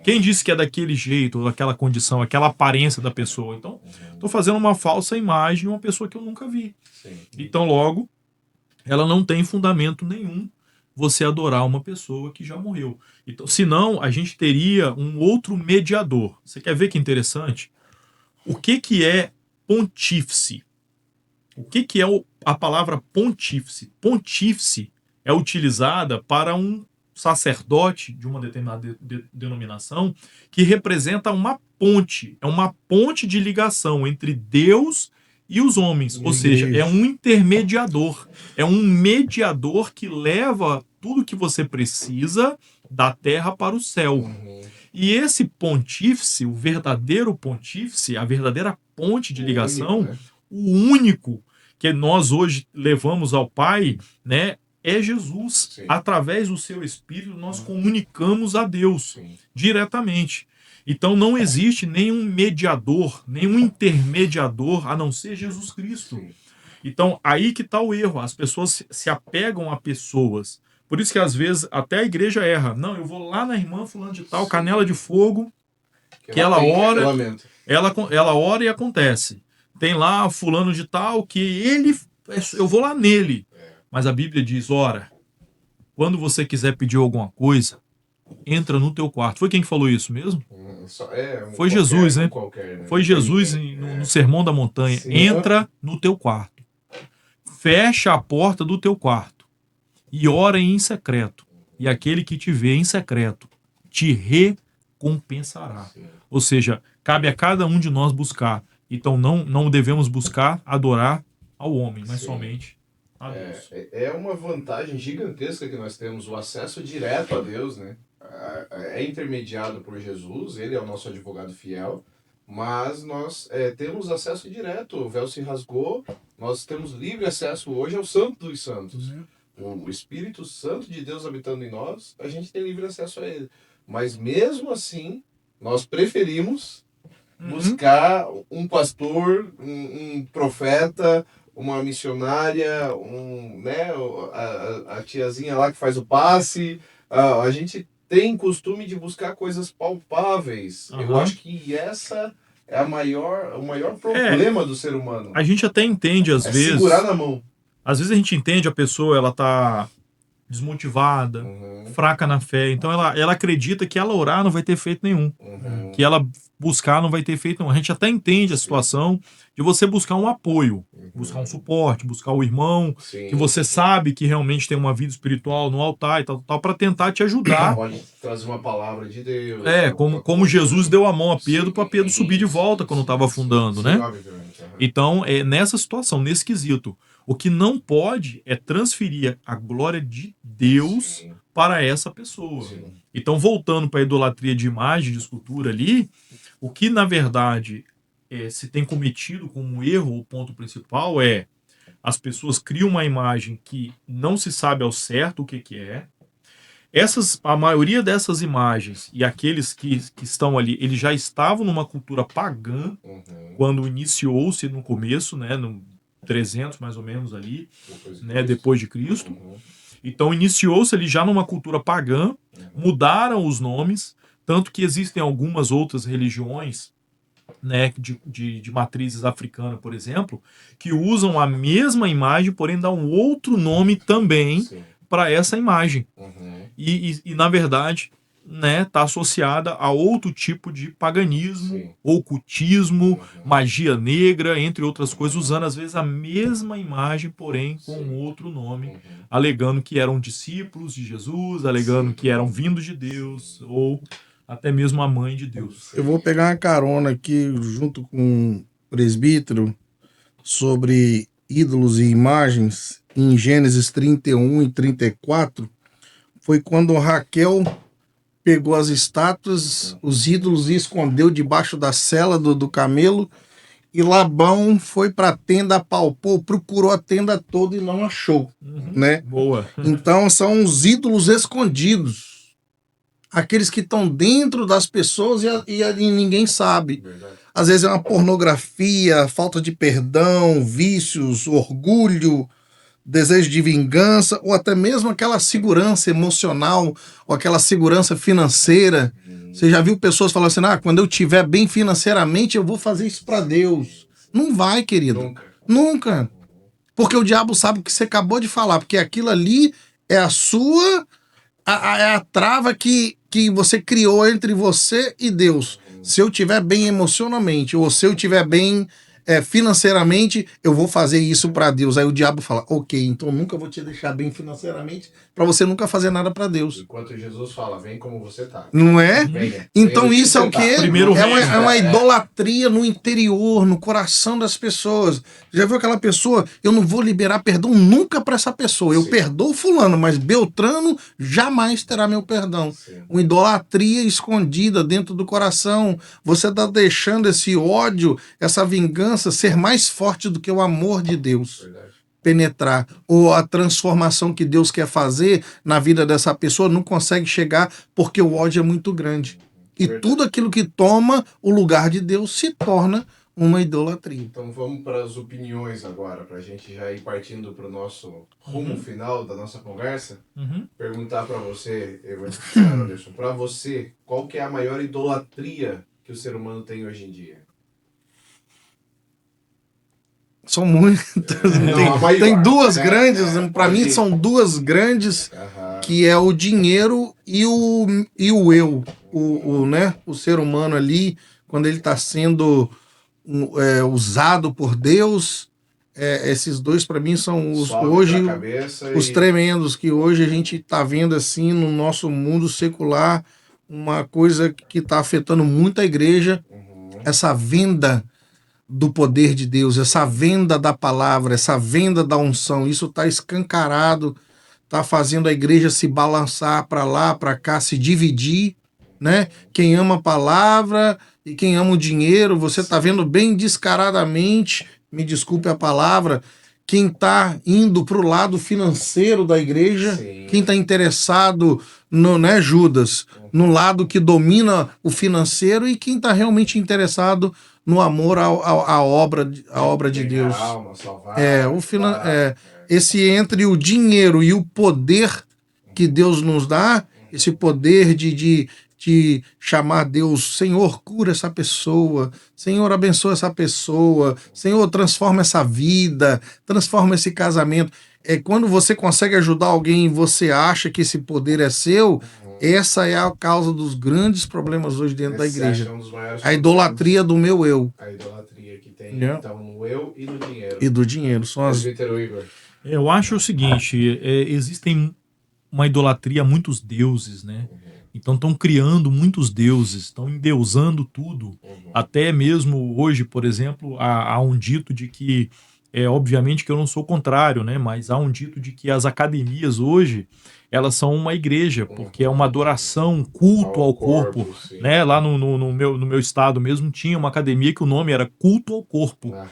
Quem disse que é daquele jeito, daquela condição, aquela aparência da pessoa? Então, estou fazendo uma falsa imagem de uma pessoa que eu nunca vi. Então, logo, ela não tem fundamento nenhum você adorar uma pessoa que já morreu. Então, senão, a gente teria um outro mediador. Você quer ver que interessante? O que é pontífice? O que é a palavra pontífice? Pontífice é utilizada para um sacerdote de uma determinada denominação que representa uma ponte. É uma ponte de ligação entre Deus e os homens. Ou seja, é um intermediador. É um mediador que leva tudo que você precisa da terra para o céu. Uhum. E esse pontífice, o verdadeiro pontífice, a verdadeira ponte de ligação, Único, né? o único que nós hoje levamos ao Pai, né, é Jesus. Sim. Através do seu Espírito, nós comunicamos a Deus Sim. diretamente. Então não existe nenhum mediador, nenhum intermediador a não ser Jesus Cristo. Sim. Então aí que está o erro. As pessoas se apegam a pessoas. Por isso que às vezes até a igreja erra. Não, eu vou lá na irmã fulano de tal, Sim. canela de fogo, que ela tem ora, cancelamento. ela ora e acontece. Tem lá fulano de tal que ele, eu vou lá nele. Mas a Bíblia diz, ora, quando você quiser pedir alguma coisa, entra no teu quarto. Foi quem que falou isso mesmo? Foi Jesus, né? Qualquer, né? Foi Jesus no Sermão da Montanha. Sim. Entra no teu quarto. Fecha a porta do teu quarto. E ora em secreto. E aquele que te vê em secreto te recompensará. Sim. Ou seja, cabe a cada um de nós buscar. Então não devemos buscar adorar ao homem, mas Sim. somente a Deus. É uma vantagem gigantesca que nós temos, o acesso direto a Deus, né? É intermediado por Jesus, ele é o nosso advogado fiel, mas nós temos acesso direto, o véu se rasgou, nós temos livre acesso hoje ao Santo dos Santos. O Espírito Santo de Deus habitando em nós, a gente tem livre acesso a ele. Mas mesmo assim, nós preferimos buscar um pastor, um profeta, uma missionária, né, a tiazinha lá que faz o passe. A gente tem costume de buscar coisas palpáveis. Eu acho que essa é o maior problema do ser humano. A gente até entende às vezes. Segurar na mão. Às vezes a gente entende a pessoa, ela tá desmotivada, fraca na fé. Então ela acredita que ela orar não vai ter efeito nenhum. Que ela buscar não vai ter efeito nenhum. A gente até entende a situação de você buscar um apoio, buscar um suporte, buscar o irmão, que você sabe que realmente tem uma vida espiritual no altar e tal, para tentar te ajudar. Pode trazer uma palavra de Deus. Como Jesus deu a mão a Pedro para Pedro subir de volta quando estava afundando, né? Então, é nessa situação, nesse quesito. O que não pode é transferir a glória de Deus para essa pessoa. Então, voltando para a idolatria de imagem, de escultura ali, o que, na verdade, se tem cometido como um erro, o ponto principal é as pessoas criam uma imagem que não se sabe ao certo o que é. A maioria dessas imagens e aqueles que estão ali, eles já estavam numa cultura pagã quando iniciou-se no começo, né, no 300 mais ou menos ali, depois de Cristo. Então iniciou-se ali já numa cultura pagã, mudaram os nomes, tanto que existem algumas outras religiões, né, de matrizes africanas, por exemplo, que usam a mesma imagem, porém dão um outro nome também para essa imagem. E na verdade, né, está associada a outro tipo de paganismo, ocultismo, magia negra, entre outras coisas, usando às vezes a mesma imagem, porém com outro nome, alegando que eram discípulos de Jesus, alegando que eram vindos de Deus, ou até mesmo a mãe de Deus. Eu vou pegar uma carona aqui junto com o presbítero sobre ídolos e imagens em Gênesis 31 e 34. Foi quando Raquel pegou as estátuas, os ídolos e escondeu debaixo da sela do camelo, e Labão foi para a tenda, apalpou, procurou a tenda toda e não achou, né? Boa. Então são os ídolos escondidos, aqueles que estão dentro das pessoas e ninguém sabe. Às vezes é uma pornografia, falta de perdão, vícios, orgulho, desejo de vingança, ou até mesmo aquela segurança emocional, ou aquela segurança financeira. Você já viu pessoas falando assim, quando eu estiver bem financeiramente, eu vou fazer isso para Deus. Não vai, querido. Nunca. Porque o diabo sabe o que você acabou de falar, porque aquilo ali é a sua, é a trava que você criou entre você e Deus. Se eu estiver bem emocionalmente, ou se eu estiver bem financeiramente, eu vou fazer isso para Deus. Aí o diabo fala, ok, então nunca vou te deixar bem financeiramente para você nunca fazer nada para Deus. Enquanto Jesus fala, vem como você tá. Não é? Venha. Então Venha isso é o quê? Primeiro É uma idolatria no interior, no coração das pessoas. Já viu aquela pessoa? Eu não vou liberar perdão nunca para essa pessoa. Eu Sim. perdoo fulano, mas Beltrano jamais terá meu perdão. Sim. Uma idolatria escondida dentro do coração. Você está deixando esse ódio, essa vingança ser mais forte do que o amor de Deus. Verdade. Penetrar, ou a transformação que Deus quer fazer na vida dessa pessoa não consegue chegar porque o ódio é muito grande. E Verdade. tudo aquilo que toma o lugar de Deus se torna uma idolatria. Então vamos para as opiniões agora, para a gente já ir partindo para o nosso rumo final da nossa conversa. Perguntar para você, Anderson, para você, qual que é a maior idolatria que o ser humano tem hoje em dia? São muitas. Não, a maior, Tem duas né? grandes, para mim Pode- são duas grandes, Aham. que é o dinheiro e o eu. Né? O ser humano ali, quando ele está sendo usado por Deus, esses dois para mim são Sobe hoje pra cabeça os e- tremendos, que hoje a gente está vendo assim no nosso mundo secular, uma coisa que está afetando muito a igreja, essa venda do poder de Deus, essa venda da palavra, essa venda da unção. Isso está escancarado, está fazendo a igreja se balançar para lá, para cá, se dividir, né? Quem ama a palavra e quem ama o dinheiro, você está vendo bem descaradamente, me desculpe a palavra, quem está indo para o lado financeiro da igreja, Sim. quem está interessado no, né, Judas, no lado que domina o financeiro, e quem está realmente interessado no amor à obra de Ganhar Deus. alma, salvar, Esse entre o dinheiro e o poder que Deus nos dá, esse poder de chamar Deus, Senhor, cura essa pessoa, Senhor, abençoa essa pessoa, Senhor, transforma essa vida, transforma esse casamento. Quando você consegue ajudar alguém e você acha que esse poder é seu, essa é a causa dos grandes problemas hoje dentro da Esse igreja. acho um dos maiores A idolatria do meu eu A idolatria que tem, Yeah. então, no eu e no dinheiro. e do dinheiro. São as... Presbítero Igor. Eu acho o seguinte, existem uma idolatria a muitos deuses, né? Então estão criando muitos deuses, estão endeusando tudo. Até mesmo hoje, por exemplo, há um dito de que, obviamente que eu não sou contrário, né? Mas há um dito de que as academias hoje, elas são uma igreja, porque é uma adoração, um culto ao corpo, sim. né? Lá no meu estado mesmo tinha uma academia que o nome era Culto ao Corpo. Aham.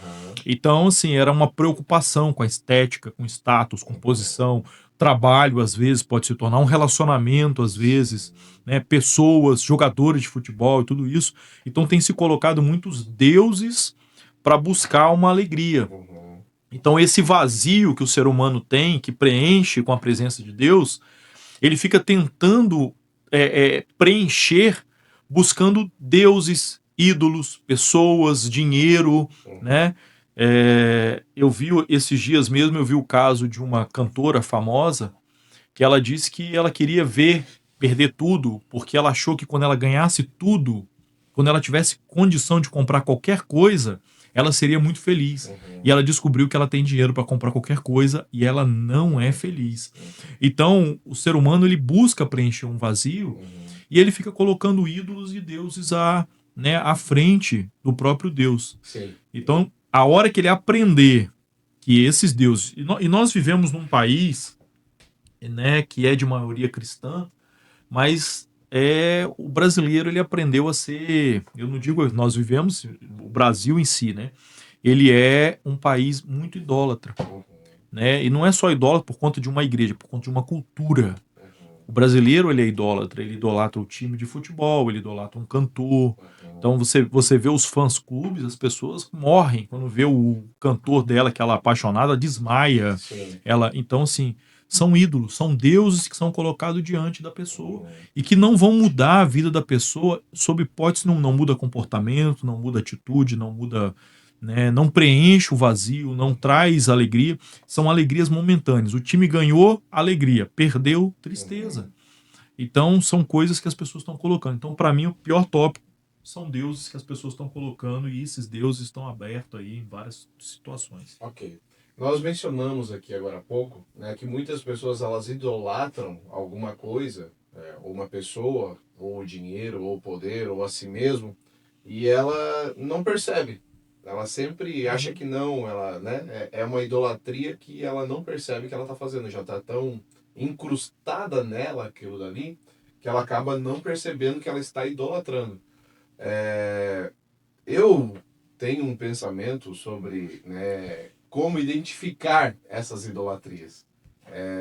Então, assim, era uma preocupação com a estética, com status, com posição. Trabalho, às vezes, pode se tornar um relacionamento, às vezes, né? Pessoas, jogadores de futebol e tudo isso. Então, tem se colocado muitos deuses para buscar uma alegria. Então, esse vazio que o ser humano tem, que preenche com a presença de Deus, ele fica tentando preencher, buscando deuses, ídolos, pessoas, dinheiro, né? Eu vi esses dias mesmo, eu vi o caso de uma cantora famosa que ela disse que ela queria perder tudo, porque ela achou que quando ela ganhasse tudo, quando ela tivesse condição de comprar qualquer coisa, ela seria muito feliz. E ela descobriu que ela tem dinheiro para comprar qualquer coisa e ela não é feliz. Então, o ser humano, ele busca preencher um vazio e ele fica colocando ídolos e deuses à frente do próprio Deus. Sim. Então, a hora que ele aprender que esses deuses... E nós vivemos num país, né, que é de maioria cristã, mas o brasileiro, ele aprendeu a ser... Eu não digo nós vivemos, o Brasil em si, né? Ele é um país muito idólatra, né? E não é só idólatra por conta de uma igreja, por conta de uma cultura. O brasileiro, ele é idólatra, ele idolatra o time de futebol, ele idolatra um cantor. Então você vê os fãs-clubes, as pessoas morrem quando vê o cantor dela, que ela é apaixonada, desmaia. Sim. Então, assim, são ídolos, são deuses que são colocados diante da pessoa e que não vão mudar a vida da pessoa sob hipótese, não muda comportamento, não muda atitude, não muda, né, não preenche o vazio, não traz alegria. São alegrias momentâneas. O time ganhou, alegria. Perdeu, tristeza. Então, são coisas que as pessoas estão colocando. Então, para mim, o pior tópico são deuses que as pessoas estão colocando e esses deuses estão abertos aí em várias situações. Ok. Nós mencionamos aqui agora há pouco, né, que muitas pessoas elas idolatram alguma coisa, ou uma pessoa, ou o dinheiro, ou o poder, ou a si mesmo, e ela não percebe. Ela sempre acha que não, ela, né, é uma idolatria que ela não percebe que ela está fazendo, já está tão incrustada nela aquilo dali, que ela acaba não percebendo que ela está idolatrando. Eu tenho um pensamento sobre, né, como identificar essas idolatrias.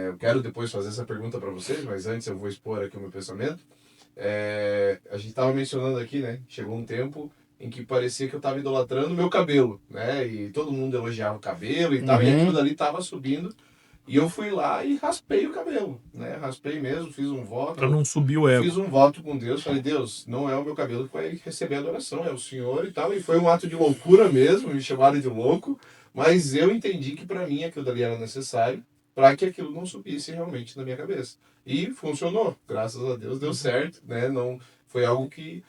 Eu quero depois fazer essa pergunta para vocês, mas antes eu vou expor aqui o meu pensamento. A gente estava mencionando aqui, né? Chegou um tempo em que parecia que eu estava idolatrando o meu cabelo, né? E todo mundo elogiava o cabelo e tal, e aquilo dali estava subindo. E eu fui lá e raspei o cabelo, né? Raspei mesmo, fiz um voto. Para não subir o ego. Fiz um voto com Deus, falei, Deus, não é o meu cabelo que vai receber a adoração, é o Senhor e tal. E foi um ato de loucura mesmo, me chamaram de louco, mas eu entendi que para mim aquilo dali era necessário para que aquilo não subisse realmente na minha cabeça. E funcionou, graças a Deus, deu certo, né? Não foi algo que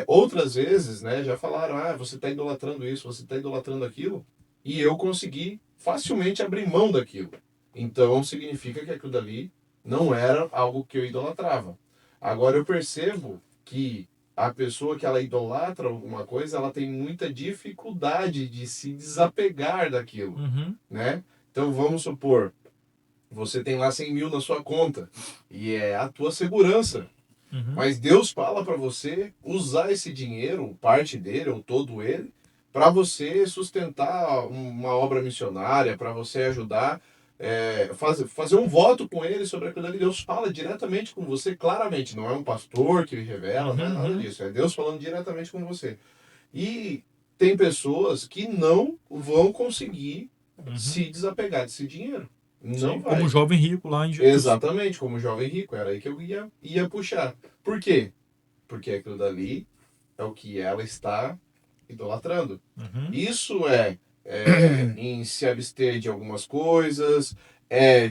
outras vezes, né, já falaram, você está idolatrando isso, você está idolatrando aquilo, e eu consegui facilmente abrir mão daquilo. Então significa que aquilo dali não era algo que eu idolatrava. Agora eu percebo que a pessoa que ela idolatra alguma coisa, ela tem muita dificuldade de se desapegar daquilo, né? Então vamos supor, você tem lá 100 mil na sua conta e é a tua segurança. Mas Deus fala para você usar esse dinheiro, parte dele ou todo ele, para você sustentar uma obra missionária, para você ajudar, fazer um voto com ele sobre aquilo ali. Deus fala diretamente com você, claramente. Não é um pastor que lhe revela, não é nada disso. É Deus falando diretamente com você. E tem pessoas que não vão conseguir se desapegar desse dinheiro. Não Sim, vai. como o jovem rico lá em Jesus. Exatamente, como jovem rico. Era aí que eu ia puxar. Por quê? Porque aquilo dali é o que ela está idolatrando. Isso em se abster de algumas coisas,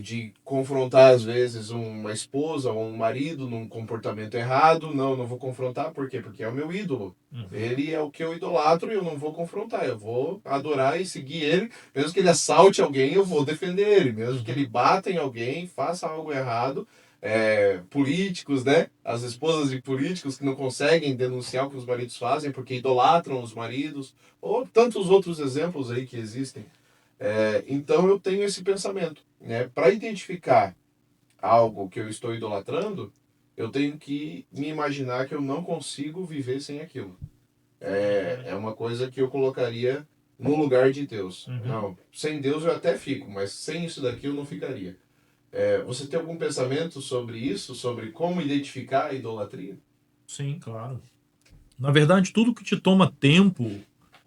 de confrontar às vezes uma esposa ou um marido num comportamento errado. Não vou confrontar, por quê? Porque é o meu ídolo. Ele é o que eu idolatro e eu não vou confrontar. Eu vou adorar e seguir ele. Mesmo que ele assalte alguém, eu vou defender ele. Mesmo que ele bata em alguém, faça algo errado. Políticos, né? As esposas de políticos que não conseguem denunciar o que os maridos fazem porque idolatram os maridos, ou tantos outros exemplos aí que existem. Então eu tenho esse pensamento, né? Para identificar algo que eu estou idolatrando, eu tenho que me imaginar que eu não consigo viver sem aquilo. É uma coisa que eu colocaria no lugar de Deus. Não, sem Deus eu até fico, mas sem isso daqui eu não ficaria. Você tem algum pensamento sobre isso? Sobre como identificar a idolatria? Sim, claro. Na verdade, tudo que te toma tempo,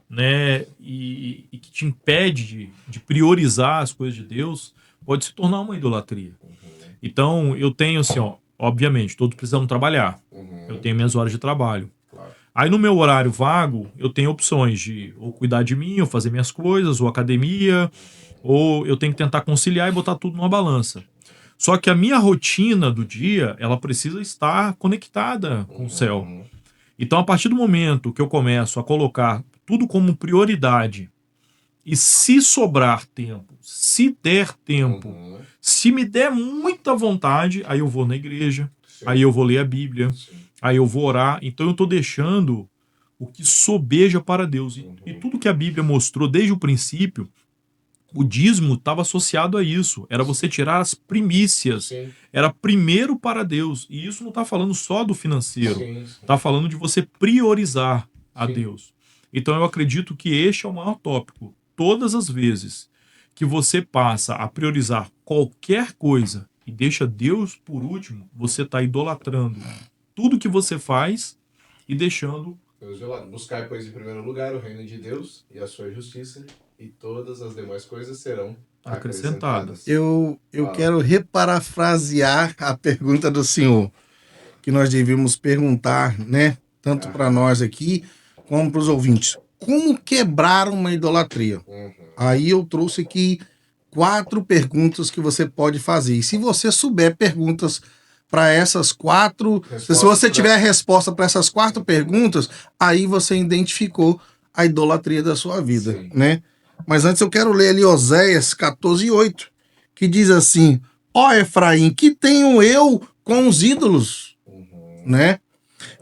né, e que te impede de priorizar as coisas de Deus, pode se tornar uma idolatria. Então, eu tenho assim, obviamente, todos precisamos trabalhar. Eu tenho minhas horas de trabalho. Claro. Aí no meu horário vago, eu tenho opções de ou cuidar de mim, ou fazer minhas coisas, ou academia, ou eu tenho que tentar conciliar e botar tudo numa balança. Só que a minha rotina do dia, ela precisa estar conectada com o céu. Então, a partir do momento que eu começo a colocar tudo como prioridade, e se sobrar tempo, se der tempo, se me der muita vontade, aí eu vou na igreja, aí eu vou ler a Bíblia, aí eu vou orar. Então eu estou deixando o que sobeja para Deus. E tudo que a Bíblia mostrou desde o princípio, o dízimo estava associado a isso. Era você tirar as primícias. Era primeiro para Deus. E isso não está falando só do financeiro. Está falando de você priorizar a Deus. Então eu acredito que este é o maior tópico. Todas as vezes que você passa a priorizar qualquer coisa e deixa Deus por último, você está idolatrando tudo que você faz e deixando... Buscar, pois, em primeiro lugar o reino de Deus e a sua justiça, e todas as demais coisas serão acrescentadas. Eu quero reparafrasear a pergunta do senhor, que nós devíamos perguntar, né? Tanto para nós aqui, como para os ouvintes. Como quebrar uma idolatria? Aí eu trouxe aqui 4 perguntas que você pode fazer. E se você souber perguntas para essas 4. Se você tiver a resposta para essas 4 perguntas, aí você identificou a idolatria da sua vida, Sim. né? Mas antes eu quero ler ali Oséias 14:8, que diz assim: ó Efraim, que tenho eu com os ídolos, né?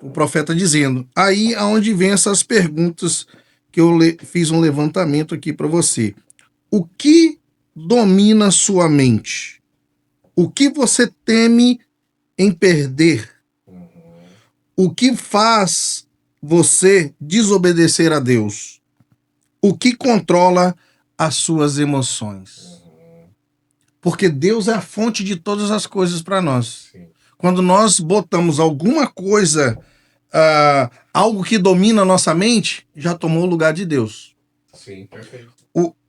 O profeta dizendo. Aí aonde vem essas perguntas que eu fiz um levantamento aqui para você. O que domina sua mente? O que você teme em perder? O que faz você desobedecer a Deus? O que controla as suas emoções? Porque Deus é a fonte de todas as coisas para nós. Sim. Quando nós botamos alguma coisa, algo que domina a nossa mente, já tomou o lugar de Deus. Sim, perfeito.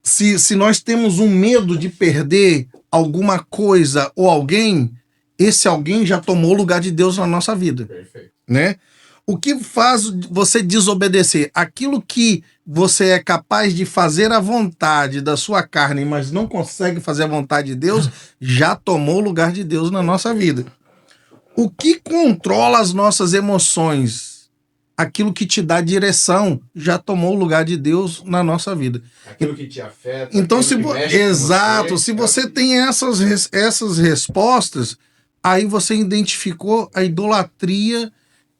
Se nós temos um medo de perder alguma coisa ou alguém, esse alguém já tomou o lugar de Deus na nossa vida. Perfeito. Né? O que faz você desobedecer? Aquilo que você é capaz de fazer à vontade da sua carne, mas não consegue fazer à vontade de Deus, já tomou o lugar de Deus na nossa vida. O que controla as nossas emoções? Aquilo que te dá direção já tomou o lugar de Deus na nossa vida. Aquilo que te afeta. Então, Exato. Se você tem essas respostas, aí você identificou a idolatria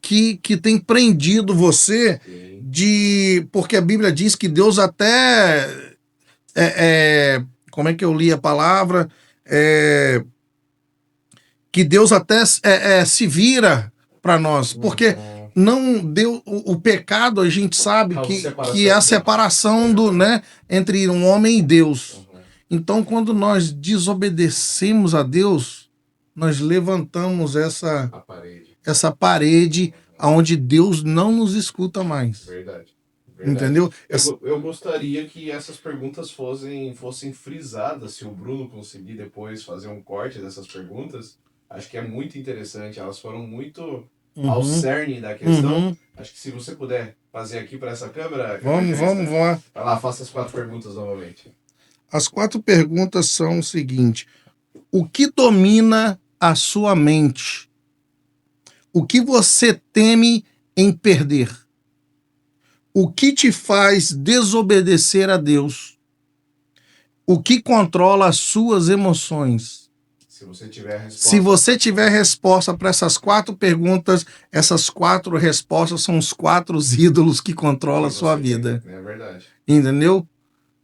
que tem prendido você. Sim. Porque a Bíblia diz que Deus até como é que eu li a palavra? Que Deus até se vira para nós, porque não deu o pecado, a gente sabe que é a separação entre um homem e Deus. Então, quando nós desobedecemos a Deus, nós levantamos essa parede onde Deus não nos escuta mais. Verdade. Entendeu? Eu gostaria que essas perguntas fossem frisadas, se o Bruno conseguir depois fazer um corte dessas perguntas. Acho que é muito interessante, elas foram muito ao cerne da questão. Acho que se você puder fazer aqui para essa câmera... Vamos. Vai lá, faça as 4 perguntas novamente. As 4 perguntas são o seguinte: o que domina a sua mente? O que você teme em perder? O que te faz desobedecer a Deus? O que controla as suas emoções? Se você tiver resposta para essas 4 perguntas, essas 4 respostas são os 4 ídolos que controlam a sua vida. É verdade. Entendeu?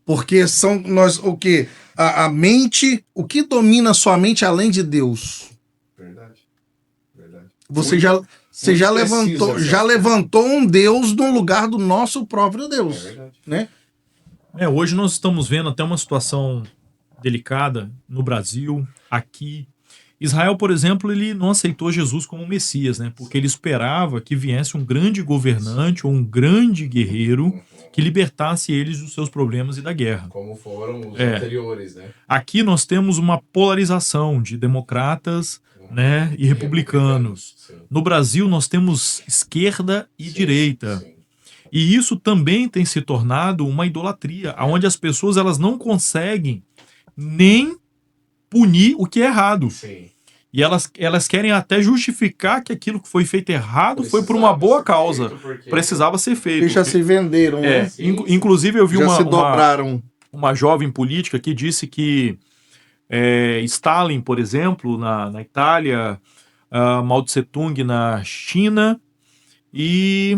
Porque são nós o quê? A mente, o que domina a sua mente além de Deus? Verdade. Você já levantou um Deus no lugar do nosso próprio Deus. É verdade. Né? Hoje nós estamos vendo até uma situação delicada no Brasil, aqui. Israel, por exemplo, ele não aceitou Jesus como Messias, né? Porque ele esperava que viesse um grande governante ou um grande guerreiro que libertasse eles dos seus problemas e da guerra. Como foram os anteriores, né? Aqui nós temos uma polarização de democratas, né, e republicanos. No Brasil nós temos esquerda e direita. Sim. E isso também tem se tornado uma idolatria, onde as pessoas elas não conseguem nem punir o que é errado. Sim. E elas querem até justificar que aquilo que foi feito errado foi por uma boa causa. Precisava ser feito. Eles já se venderam, né? Inclusive eu vi se dobraram. Uma jovem política que disse que Stalin, por exemplo, na Itália, Mao Tse Tung na China e...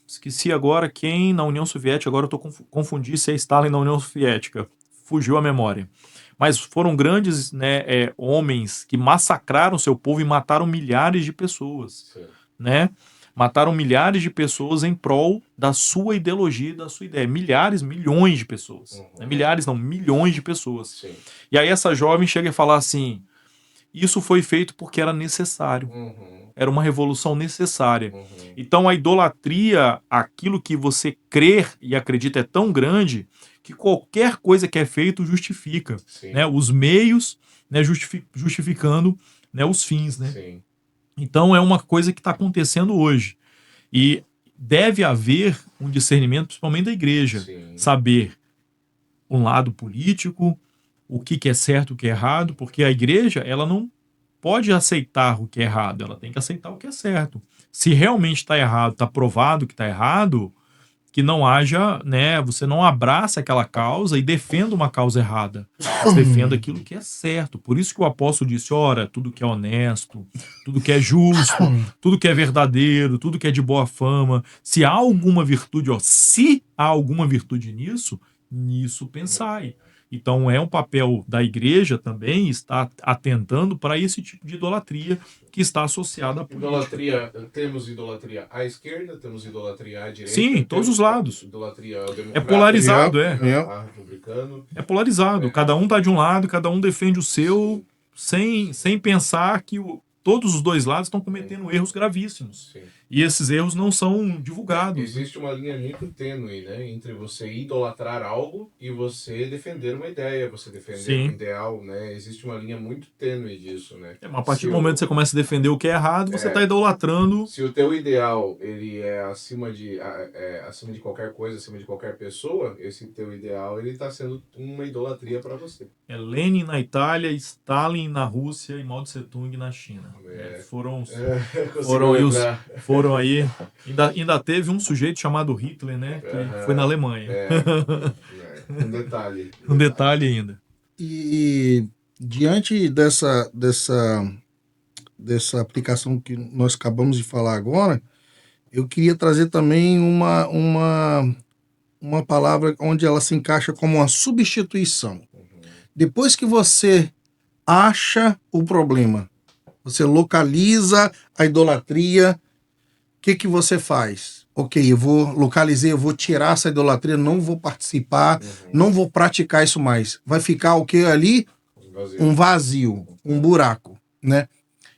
esqueci agora quem na União Soviética, agora eu estou confundindo se é Stalin na União Soviética. Fugiu a memória. Mas foram grandes homens que massacraram seu povo e mataram milhares de pessoas. Né? Mataram milhares de pessoas em prol da sua ideologia e da sua ideia. Milhões de pessoas. Né? Milhares não, milhões de pessoas. Sim. E aí essa jovem chega a falar assim, isso foi feito porque era necessário. Era uma revolução necessária. Então a idolatria, aquilo que você crê e acredita é tão grande que qualquer coisa que é feito justifica, né, os meios, né, justificando, né, os fins. Né? Sim. Então é uma coisa que está acontecendo hoje. E deve haver um discernimento, principalmente da igreja, saber um lado político, o que é certo, o que é errado, porque a igreja ela não pode aceitar o que é errado, ela tem que aceitar o que é certo. Se realmente está errado, está provado que está errado, que não haja, né, você não abraça aquela causa e defenda uma causa errada. Você defenda aquilo que é certo. Por isso que o apóstolo disse, ora, tudo que é honesto, tudo que é justo, tudo que é verdadeiro, tudo que é de boa fama, se há alguma virtude, se há alguma virtude nisso pensai. Então é um papel da igreja também estar atentando para esse tipo de idolatria que está associada à política. Idolatria, temos idolatria à esquerda, temos idolatria à direita. Sim, todos os lados. Idolatria ao democrata. É polarizado, republicano. É polarizado. Cada um tá de um lado, cada um defende o seu, sem pensar que todos os dois lados estão cometendo erros gravíssimos. Sim. E esses erros não são divulgados. Existe uma linha muito tênue, né, entre você idolatrar algo e você defender uma ideia, você defender um ideal, né? Existe uma linha muito tênue disso, né? Mas a partir do momento que você começa a defender o que é errado, você está idolatrando. Se o teu ideal ele é acima de qualquer coisa, acima de qualquer pessoa, esse teu ideal ele está sendo uma idolatria para você. É Lenin na Itália, Stalin na Rússia e Mao Tse Tung na China. Foram aí. Ainda teve um sujeito chamado Hitler, né? Que foi na Alemanha. Um detalhe. Um detalhe ainda. E diante dessa aplicação que nós acabamos de falar agora, eu queria trazer também uma palavra onde ela se encaixa como uma substituição. Depois que você acha o problema, você localiza a idolatria, o que você faz? Ok, eu vou tirar essa idolatria, não vou participar, não vou praticar isso mais. Vai ficar o que ali? Um vazio, um buraco, né?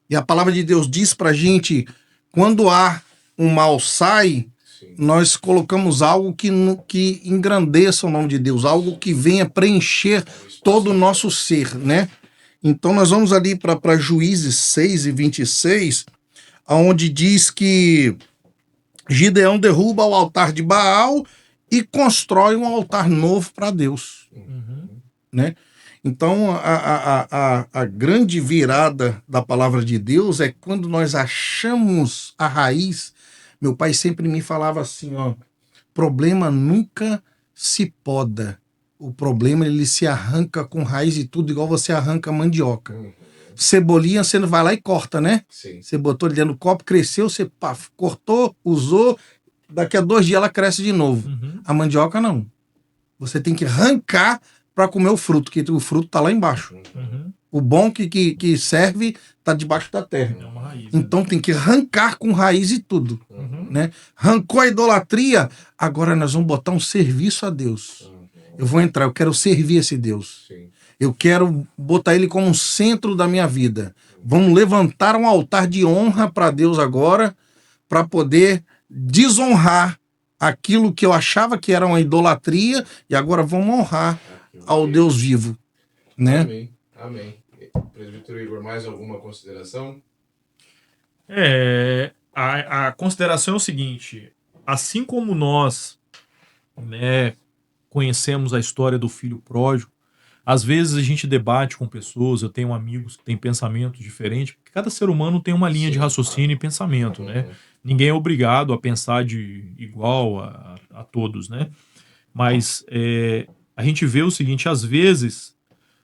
E a palavra de Deus diz pra gente, quando há um mal sai, nós colocamos algo que engrandeça o nome de Deus, algo que venha preencher todo o nosso ser, né? Então nós vamos ali para Juízes 6:26, onde diz que Gideão derruba o altar de Baal e constrói um altar novo para Deus, né? Então a grande virada da palavra de Deus é quando nós achamos a raiz. Meu pai sempre me falava assim, problema nunca se poda. O problema, ele se arranca com raiz e tudo, igual você arranca mandioca. Cebolinha, você vai lá e corta, né? Sim. Você botou ali dentro do copo, cresceu, você cortou, usou, daqui a 2 dias ela cresce de novo. A mandioca, não. Você tem que arrancar para comer o fruto, que o fruto tá lá embaixo. O bom que serve tá debaixo da terra. É uma raiz, então tem que arrancar com raiz e tudo. Né? Arrancou a idolatria, agora nós vamos botar um serviço a Deus. Eu vou entrar, eu quero servir esse Deus. Sim. Eu quero botar ele como um centro da minha vida. Vamos levantar um altar de honra para Deus agora, para poder desonrar aquilo que eu achava que era uma idolatria, e agora vamos honrar ao Deus vivo. Né? Amém. Amém. Presbítero Igor, mais alguma consideração? A consideração é o seguinte, assim como nós, né, conhecemos a história do filho pródigo, às vezes a gente debate com pessoas, eu tenho amigos que têm pensamentos diferentes, porque cada ser humano tem uma linha de raciocínio e pensamento, né? Ninguém é obrigado a pensar de igual a todos, né? Mas a gente vê o seguinte, às vezes,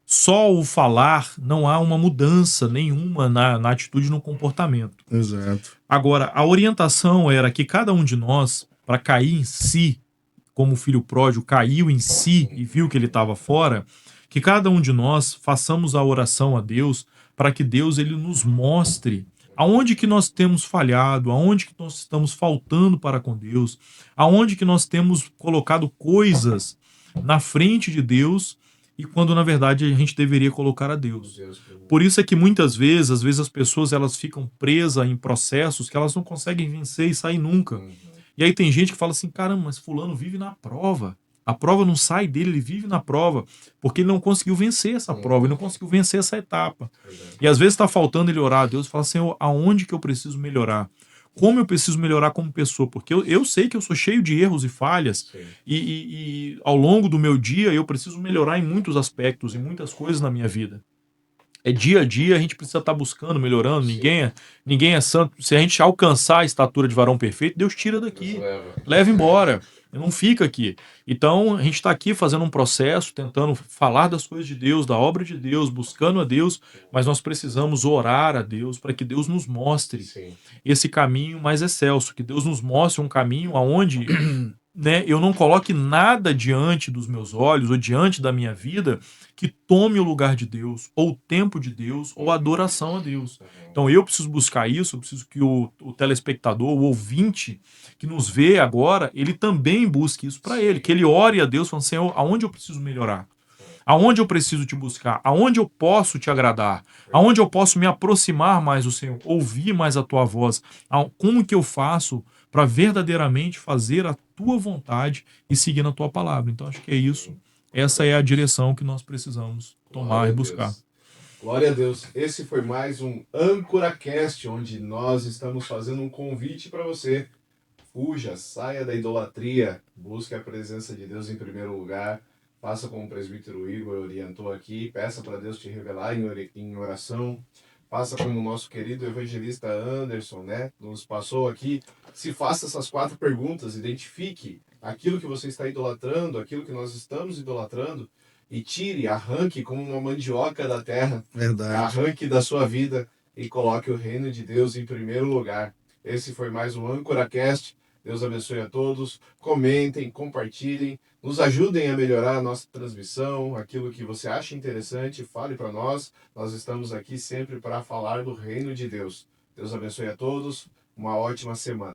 só o falar não há uma mudança nenhuma na atitude e no comportamento. Exato. Agora, a orientação era que cada um de nós, para cair em si, como o filho pródigo caiu em si e viu que ele estava fora, que cada um de nós façamos a oração a Deus para que Deus ele nos mostre aonde que nós temos falhado, aonde que nós estamos faltando para com Deus, aonde que nós temos colocado coisas na frente de Deus e quando na verdade a gente deveria colocar a Deus. Por isso é que muitas vezes, às vezes as pessoas elas ficam presas em processos que elas não conseguem vencer e sair nunca. E aí tem gente que fala assim, caramba, mas fulano vive na prova. A prova não sai dele, ele vive na prova, porque ele não conseguiu vencer essa prova, ele não conseguiu vencer essa etapa. E às vezes está faltando ele orar a Deus e falar, Senhor, aonde que eu preciso melhorar? Como eu preciso melhorar como pessoa? Porque eu sei que eu sou cheio de erros e falhas, e ao longo do meu dia eu preciso melhorar em muitos aspectos, em muitas coisas na minha vida. É dia a dia, a gente precisa estar buscando, melhorando. Ninguém é santo. Se a gente alcançar a estatura de varão perfeito, Deus tira daqui. Leva embora. Não fica aqui. Então, a gente está aqui fazendo um processo, tentando falar das coisas de Deus, da obra de Deus, buscando a Deus, mas nós precisamos orar a Deus para que Deus nos mostre Sim. esse caminho mais excelso, que Deus nos mostre um caminho aonde né, eu não coloque nada diante dos meus olhos ou diante da minha vida que tome o lugar de Deus, ou o tempo de Deus, ou a adoração a Deus. Então eu preciso buscar isso, eu preciso que o telespectador, o ouvinte que nos vê agora, ele também busque isso para ele, que ele ore a Deus falando, Senhor, aonde eu preciso melhorar? Aonde eu preciso te buscar? Aonde eu posso te agradar? Aonde eu posso me aproximar mais do Senhor? Ouvir mais a tua voz? Como que eu faço para verdadeiramente fazer a tua vontade e seguir na tua palavra? Então acho que é isso. Essa é a direção que nós precisamos tomar Glória e a buscar. Deus. Glória a Deus. Esse foi mais um AncoraCast, onde nós estamos fazendo um convite para você. Fuja, saia da idolatria, busque a presença de Deus em primeiro lugar. Faça como o presbítero Igor orientou aqui, peça para Deus te revelar em oração. Faça como o nosso querido evangelista Anderson, né, nos passou aqui. Se faça essas 4 perguntas, identifique aquilo que você está idolatrando, aquilo que nós estamos idolatrando, e tire, arranque como uma mandioca da terra, Verdade. arranque da sua vida e coloque o reino de Deus em primeiro lugar. Esse foi mais um AncoraCast. Deus abençoe a todos. Comentem, compartilhem, nos ajudem a melhorar a nossa transmissão, aquilo que você acha interessante, fale para nós. Nós estamos aqui sempre para falar do reino de Deus. Deus abençoe a todos. Uma ótima semana.